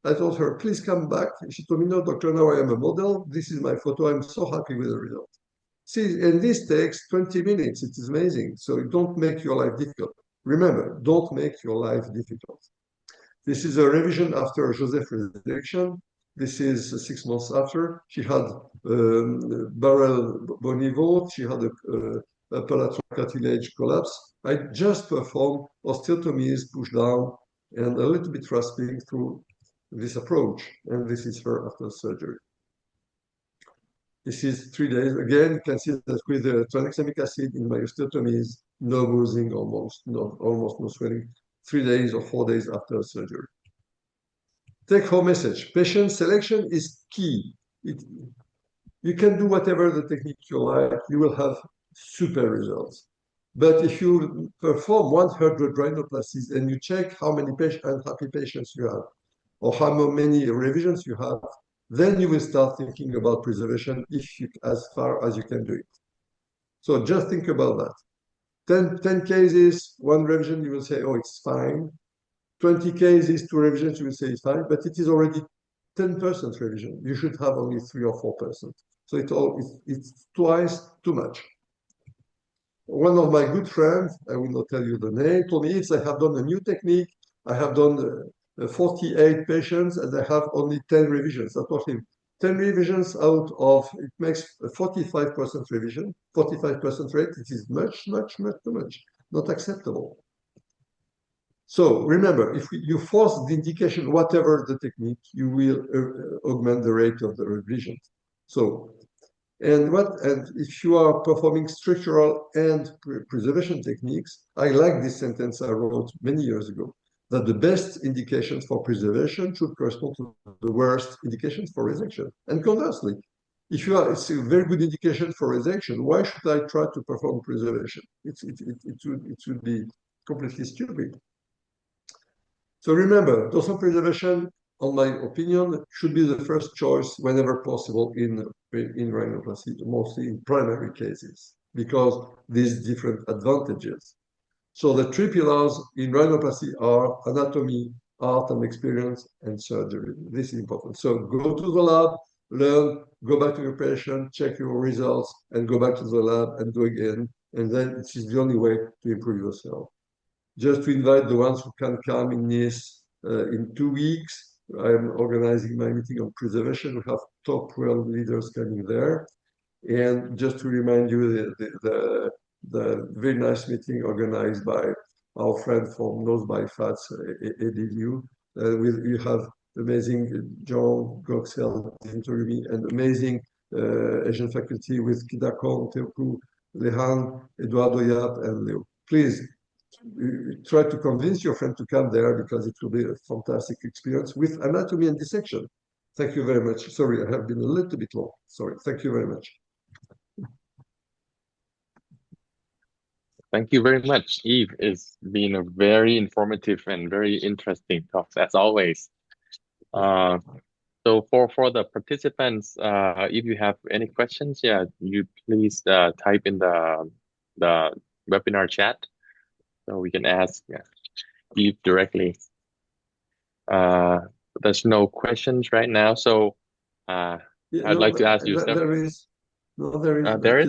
I told her, please come back. She told me, no, doctor, now I am a model. This is my photo. I'm so happy with the result. See, and this takes 20 minutes. It is amazing. So don't make your life difficult. Remember, don't make your life difficult. This is a revision after Joseph resection. This is 6 months after. She had barrel boniveau. She had a palatal cartilage collapse. I just performed osteotomies, push down, and a little bit rasping through this approach. And this is her after surgery. This is 3 days. Again, you can see that with the tranexamic acid in my osteotomies, no bruising, almost no swelling. 3 days or 4 days after surgery. Take-home message. Patient selection is key. You can do whatever the technique you like. You will have super results. But if you perform 100 rhinoplasties and you check how many unhappy patients you have, or how many revisions you have, then you will start thinking about preservation as far as you can do it. So just think about that. 10 cases, 1 revision, you will say, oh, it's fine. 20 cases, 2 revisions, you will say it's fine, but it is already 10% revision. You should have only 3 or 4%. So it's twice too much. One of my good friends, I will not tell you the name, told me, I have done a new technique. I have done 48 patients and I have only 10 revisions. I told him, 10 revisions out of, it makes a 45% revision, 45% rate. It is much too much, not acceptable. So remember, if you force the indication, whatever the technique, you will augment the rate of the revision. So, and if you are performing structural and preservation techniques, I like this sentence I wrote many years ago, that the best indications for preservation should correspond to the worst indications for resection. And conversely, if it's a very good indication for resection, why should I try to perform preservation? It would be completely stupid. So remember, dorsal preservation, in my opinion, should be the first choice whenever possible in rhinoplasty, mostly in primary cases, because these different advantages. So the 3 pillars in rhinoplasty are anatomy, art and experience, and surgery. This is important. So go to the lab, learn, go back to your patient, check your results, and go back to the lab and do again. And then it is the only way to improve yourself. Just to invite the ones who can come in Nice in 2 weeks. I am organizing my meeting on preservation. We have top world leaders coming there. And just to remind you, the very nice meeting organized by our friend from Nose by Fats, EDU. We have amazing John Goxel interview me and amazing Asian faculty with Kidakon, Teoku, Lehan, Eduardo Yap, and Leo. Please, try to convince your friend to come there because it will be a fantastic experience with anatomy and dissection. Thank you very much. Sorry, I have been a little bit long. Sorry. Thank you very much. Thank you very much, Yves. It's been a very informative and very interesting talk, as always. So for the participants, if you have any questions, yeah, you please type in the webinar chat so we can ask Yves directly. There's no questions right now, so I'd like to ask you. There is. There is?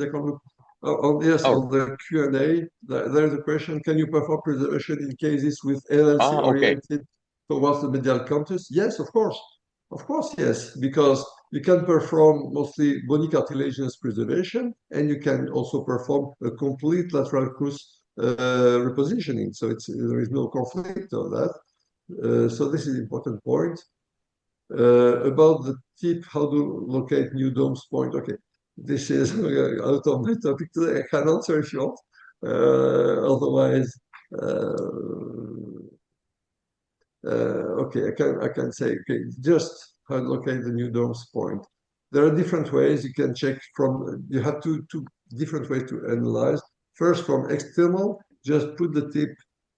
Yes, on the Q&A, there is a question, can you perform preservation in cases with LLC oriented towards the medial canthus? Yes, of course. Of course, yes, because you can perform mostly bony cartilaginous preservation, and you can also perform a complete lateral crus repositioning. So there is no conflict on that. So this is an important point. About the tip, how to locate new domes point. Okay, this is out of my topic today. I can answer if you want. Otherwise, okay, I can say, okay, just how to locate the new domes point. There are different ways you can check from, you have two different ways to analyze. First, from external, just put the tip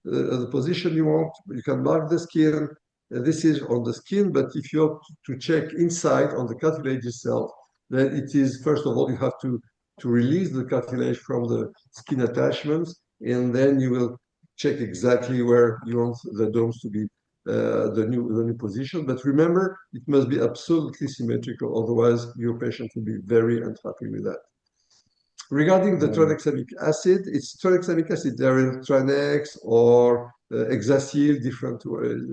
at the position you want. You can mark the skin. This is on the skin, but if you have to check inside on the cartilage itself, then it is, first of all, you have to release the cartilage from the skin attachments, and then you will check exactly where you want the domes to be, the new position. But remember, it must be absolutely symmetrical, otherwise your patient will be very unhappy with that. Regarding the tranexamic acid, it's tranexamic acid. There is Tranex or Hexacyl, different.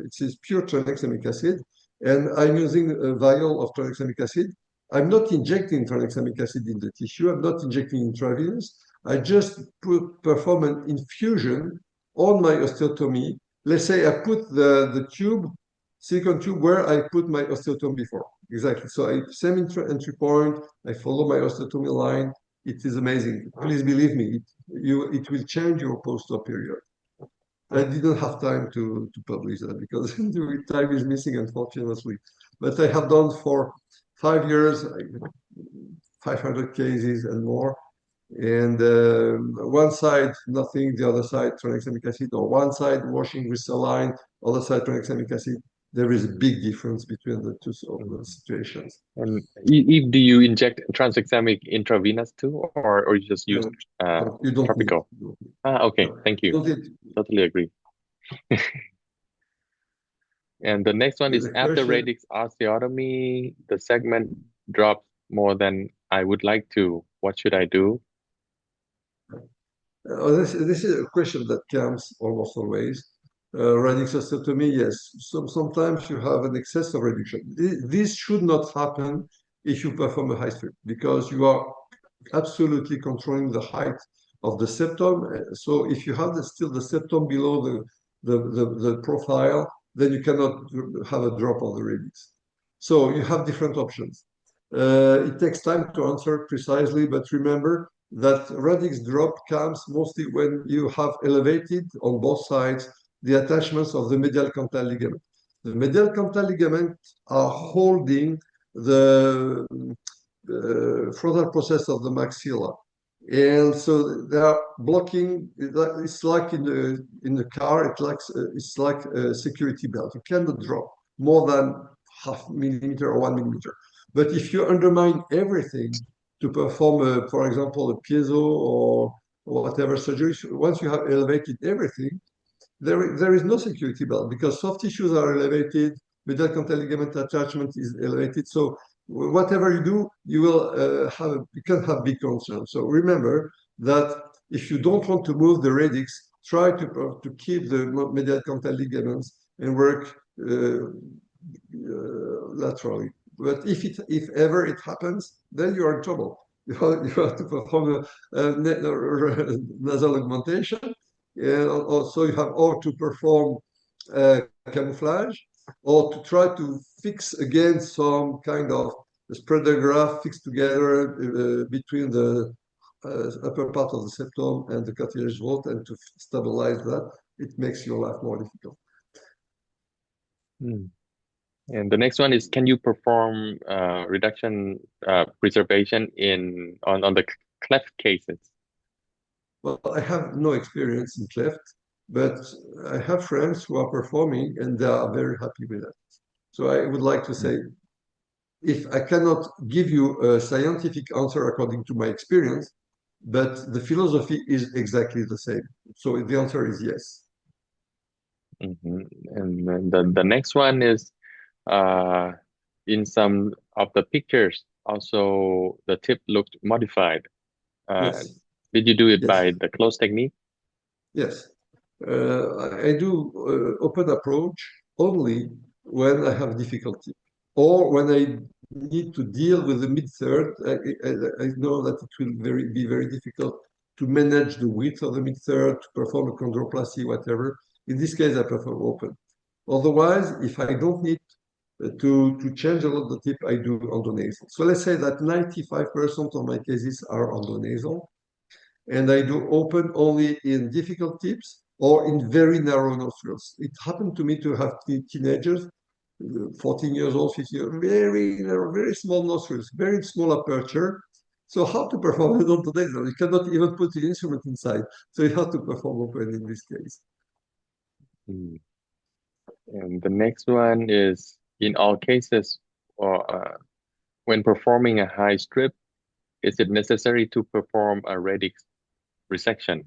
It is pure tranexamic acid, and I'm using a vial of tranexamic acid. I'm not injecting tranexamic acid in the tissue. I'm not injecting intravenous. I just perform an infusion on my osteotomy. Let's say I put the tube, silicone tube, where I put my osteotomy before. Exactly. So same entry point. I follow my osteotomy line. It is amazing. Please believe me, it will change your post-op period. I didn't have time to publish that because the time is missing, unfortunately. But I have done for 5 years, 500 cases and more. And one side, nothing, the other side, tranexamic acid, or one side washing with saline, other side, tranexamic acid. There is a big difference between the two situations. And Yves, do you inject tranexamic intravenous too, or you just use You don't topical? need. Okay, No, thank you. don't need. Totally agree. And the next one is The after question, radix osteotomy, the segment drops more than I would like to. What should I do? this is a question that comes almost always. Radix osteotomy, yes. Sometimes you have an excess of reduction. This should not happen if you perform a high strip because you are absolutely controlling the height of the septum. So if you have still the septum below the profile, then you cannot have a drop of the radix. So you have different options. It takes time to answer precisely, but remember that radix drop comes mostly when you have elevated on both sides the attachments of the medial canthal ligament. The medial canthal ligament are holding the frontal process of the maxilla. And so they are blocking. It's like in the car. It's like a security belt. You cannot drop more than half millimeter or 1 millimeter. But if you undermine everything to perform, for example, a piezo or whatever surgery, once you have elevated everything, there is no security belt because soft tissues are elevated, medial canthal ligament attachment is elevated. So whatever you do, you will you can have big concerns. So remember that if you don't want to move the radix, try to keep the medial canthal ligaments and work laterally. But if ever it happens, then you are in trouble. You have to perform a nasal augmentation, and also you have or to perform camouflage, or to try to fix again some kind of spreader graft fixed together between the upper part of the septum and the cartilage vault, and to stabilize that. It makes your life more difficult. And the next one is, can you perform reduction preservation on the cleft cases? Well, I have no experience in cleft, but I have friends who are performing and they are very happy with it. So I would like to say, if I cannot give you a scientific answer according to my experience, but the philosophy is exactly the same. So the answer is yes. And then the next one is, in some of the pictures, also the tip looked modified. Yes. Did you do it Yes. by the close technique? Yes. I do open approach only when I have difficulty or when I need to deal with the mid-third. I know that it will be very difficult to manage the width of the mid-third, to perform a chondroplasty, whatever. In this case, I prefer open. Otherwise, if I don't need to change a lot the tip, I do endonasal. So let's say that 95% of my cases are endonasal, and I do open only in difficult tips or in very narrow nostrils. It happened to me to have teenagers, 14 years old, 15 years, very narrow, very small nostrils, very small aperture. So how to perform it on today's? You cannot even put the instrument inside. So you have to perform open in this case. And the next one is, in all cases, or when performing a high strip, is it necessary to perform a radix resection?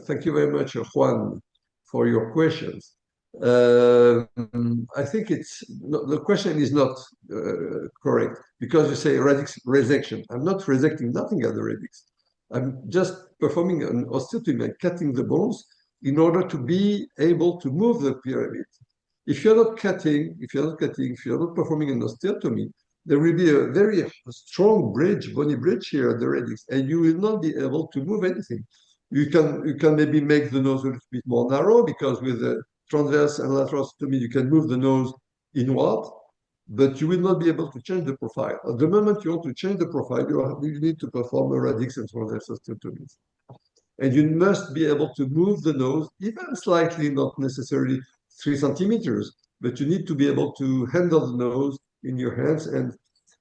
Thank you very much, Juan, for your questions. I think the question is not correct because you say radix resection. I'm not resecting nothing at the radix. I'm just performing an osteotomy and cutting the bones in order to be able to move the pyramid. If you're not cutting, if you're not performing an osteotomy, there will be a very strong bridge, bony bridge here at the radix, and you will not be able to move anything. You can maybe make the nose a little bit more narrow because with the transverse and lateral ostomy, you can move the nose inward, but you will not be able to change the profile. At the moment you want to change the profile, you need to perform a radix and transverse osteotomies. And you must be able to move the nose, even slightly, not necessarily 3 centimeters, but you need to be able to handle the nose in your hands. And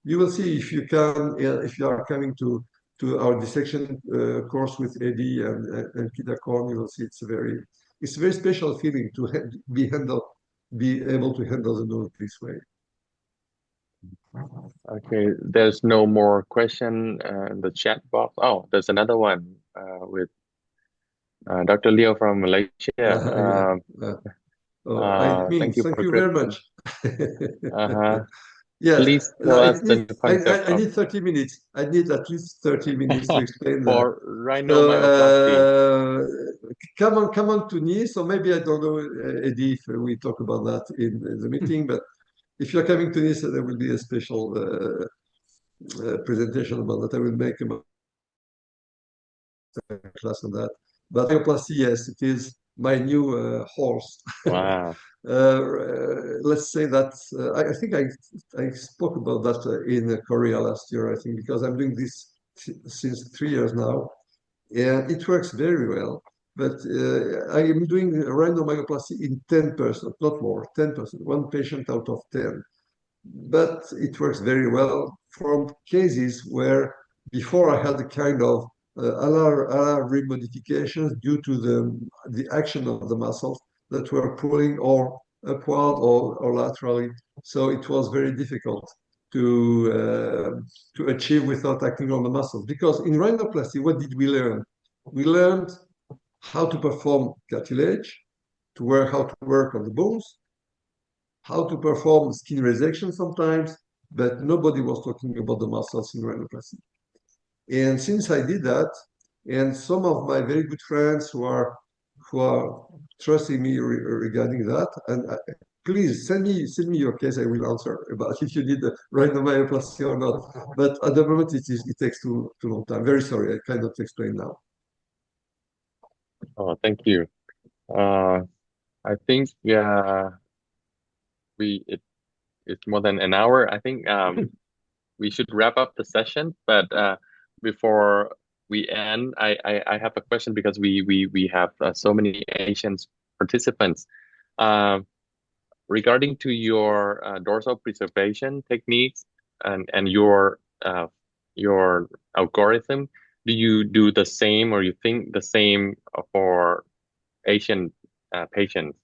you will see if you can, if you are coming to our dissection course with Eddie and Kida Korn, you will see it's a very special feeling to be able to handle the nose this way. Okay, there's no more question in the chat box. Oh, there's another one with Dr. Leo from Malaysia. Yeah. Thank you Thank for you very much. Yes, Please tell us the concept I need 30 minutes. I need at least 30 minutes to explain that. for rhinomyoplasty. Come on to Nice, or maybe I don't know, Eddie, if we talk about that in the meeting, but if you're coming to Nice, there will be a special presentation about that. I will make a class on that. But rhinoplasty, yes, it is my new horse. Wow. Let's say that I think I spoke about that in Korea last year, I think, because I'm doing this since 3 years now, and it works very well. But I am doing rhinomyoplasty in 10%, not more, 10%, 1 patient out of 10. But it works very well from cases where before I had a kind of alar remodifications due to the action of the muscles that were pulling or upward or laterally. So it was very difficult to achieve without acting on the muscles. Because in rhinoplasty, what did we learn? We learned how to perform cartilage, how to work on the bones, how to perform skin resection sometimes, but nobody was talking about the muscles in rhinoplasty. And since I did that, and some of my very good friends who are trusting me regarding that, and please send me your case. I will answer about if you need the rhinomyoplasty or not. But at the moment, it takes too long time. Very sorry, I cannot explain now. Oh, thank you. I think it's more than an hour. I think we should wrap up the session. But before we end, I have a question because we have so many Asian participants. Regarding to your dorsal preservation techniques and your algorithm, do you do the same or you think the same for Asian patients?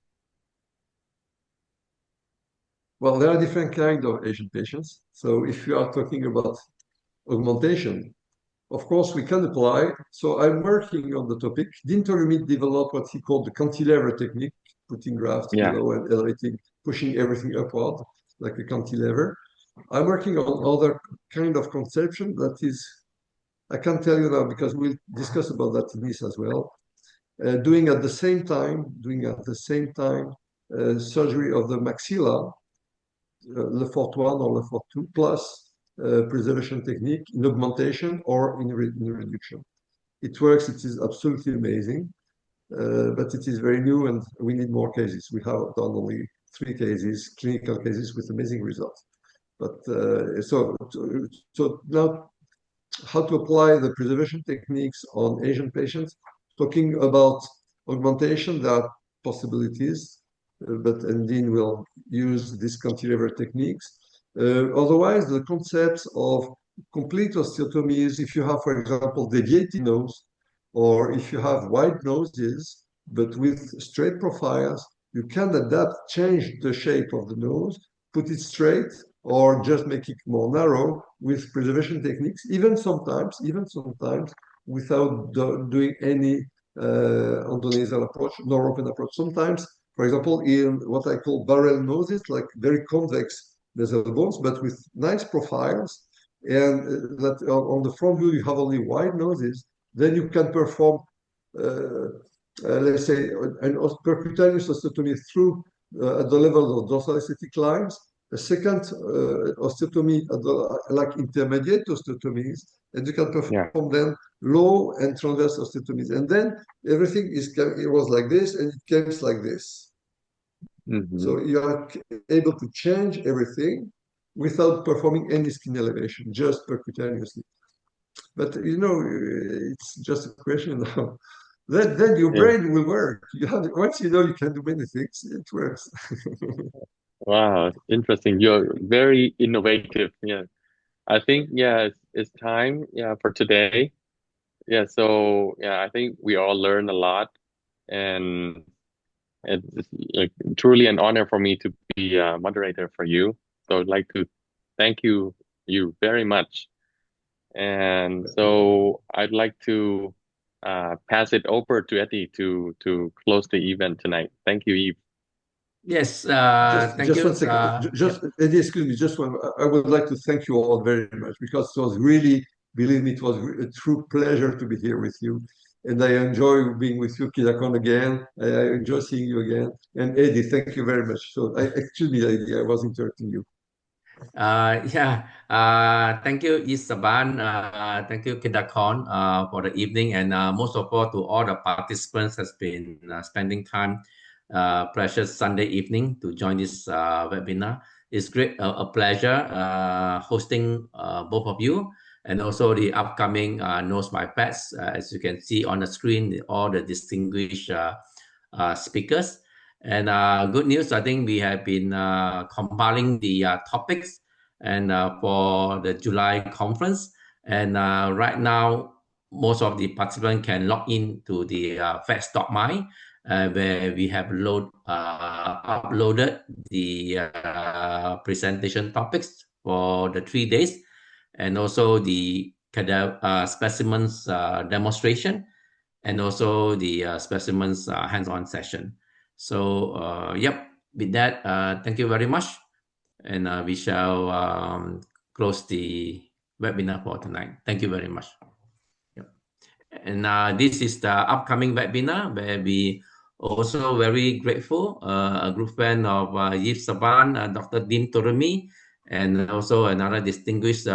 Well, there are different kinds of Asian patients. So if you are talking about augmentation, of course, we can apply. So I'm working on the topic. Dinterimid developed what he called the cantilever technique, putting grafts below and elevating, pushing everything upward like a cantilever. I'm working on other kind of conception that is, I can't tell you now because we'll discuss about that in this as well. Doing at the same time surgery of the maxilla, Le Fort 1 or Le Fort 2, plus preservation technique in augmentation or in reduction. It works, it is absolutely amazing, but it is very new and we need more cases. We have done only 3 cases, clinical cases with amazing results. But so now how to apply the preservation techniques on Asian patients, talking about augmentation, there are possibilities, but Dean will use these cantilever techniques. Otherwise, the concepts of complete osteotomies, if you have, for example, deviated nose, or if you have wide noses, but with straight profiles, you can adapt, change the shape of the nose, put it straight, or just make it more narrow with preservation techniques, even sometimes without doing any endonasal approach, nor open approach. Sometimes, for example, in what I call barrel noses, like very convex nasal bones, but with nice profiles, and that on the front view you have only wide noses, then you can perform, let's say, an percutaneous osteotomy through at the level of dorsal aesthetic lines, a second osteotomy at the, like intermediate osteotomies, and you can perform then low and transverse osteotomies. And then everything it was like this, and it comes like this. So you are able to change everything without performing any skin elevation, just percutaneously. But it's just a question of then your brain will work. Once you know you can do many things, it works. Wow, interesting. You're very innovative. Yeah. I think it's time for today. Yeah, so I think we all learned a lot, and it's like truly an honor for me to be a moderator for you. So I'd like to thank you very much. And so I'd like to pass it over to Eddie to close the event tonight. Thank you, Yves. Yes, thank Just you. 1 second. Eddie, excuse me, just one. I would like to thank you all very much because it was really, believe me, it was a true pleasure to be here with you. And I enjoy being with you, Kidakon, again. I enjoy seeing you again. And Eddie, thank you very much. So, excuse me, Eddie, I was interrupting you. Thank you, Yves Saban. Thank you, Kidakon, for the evening. And most of all, to all the participants has been spending time, precious Sunday evening to join this webinar. It's great, a pleasure hosting both of you and also the upcoming Knows My Pets. As you can see on the screen, all the distinguished speakers. And good news, I think we have been compiling the topics and for the July conference. And right now, most of the participants can log in to the Fetch.my, where we have uploaded the presentation topics for the 3 days, and also the specimens demonstration, and also the specimens hands-on session. So, with that, thank you very much. And we shall close the webinar for tonight. Thank you very much. Yep. And this is the upcoming webinar where we also very grateful, a good friend of Yves Saban, Dr. Dean Toremi, and also another distinguished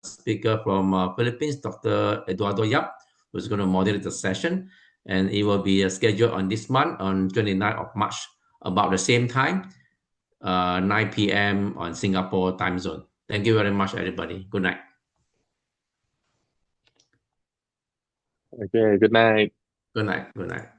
speaker from Philippines, Dr. Eduardo Yap, who's going to moderate the session. And it will be scheduled on this month, on 29th of March, about the same time, 9 p.m. on Singapore time zone. Thank you very much, everybody. Good night. Okay, good night. Good night. Good night.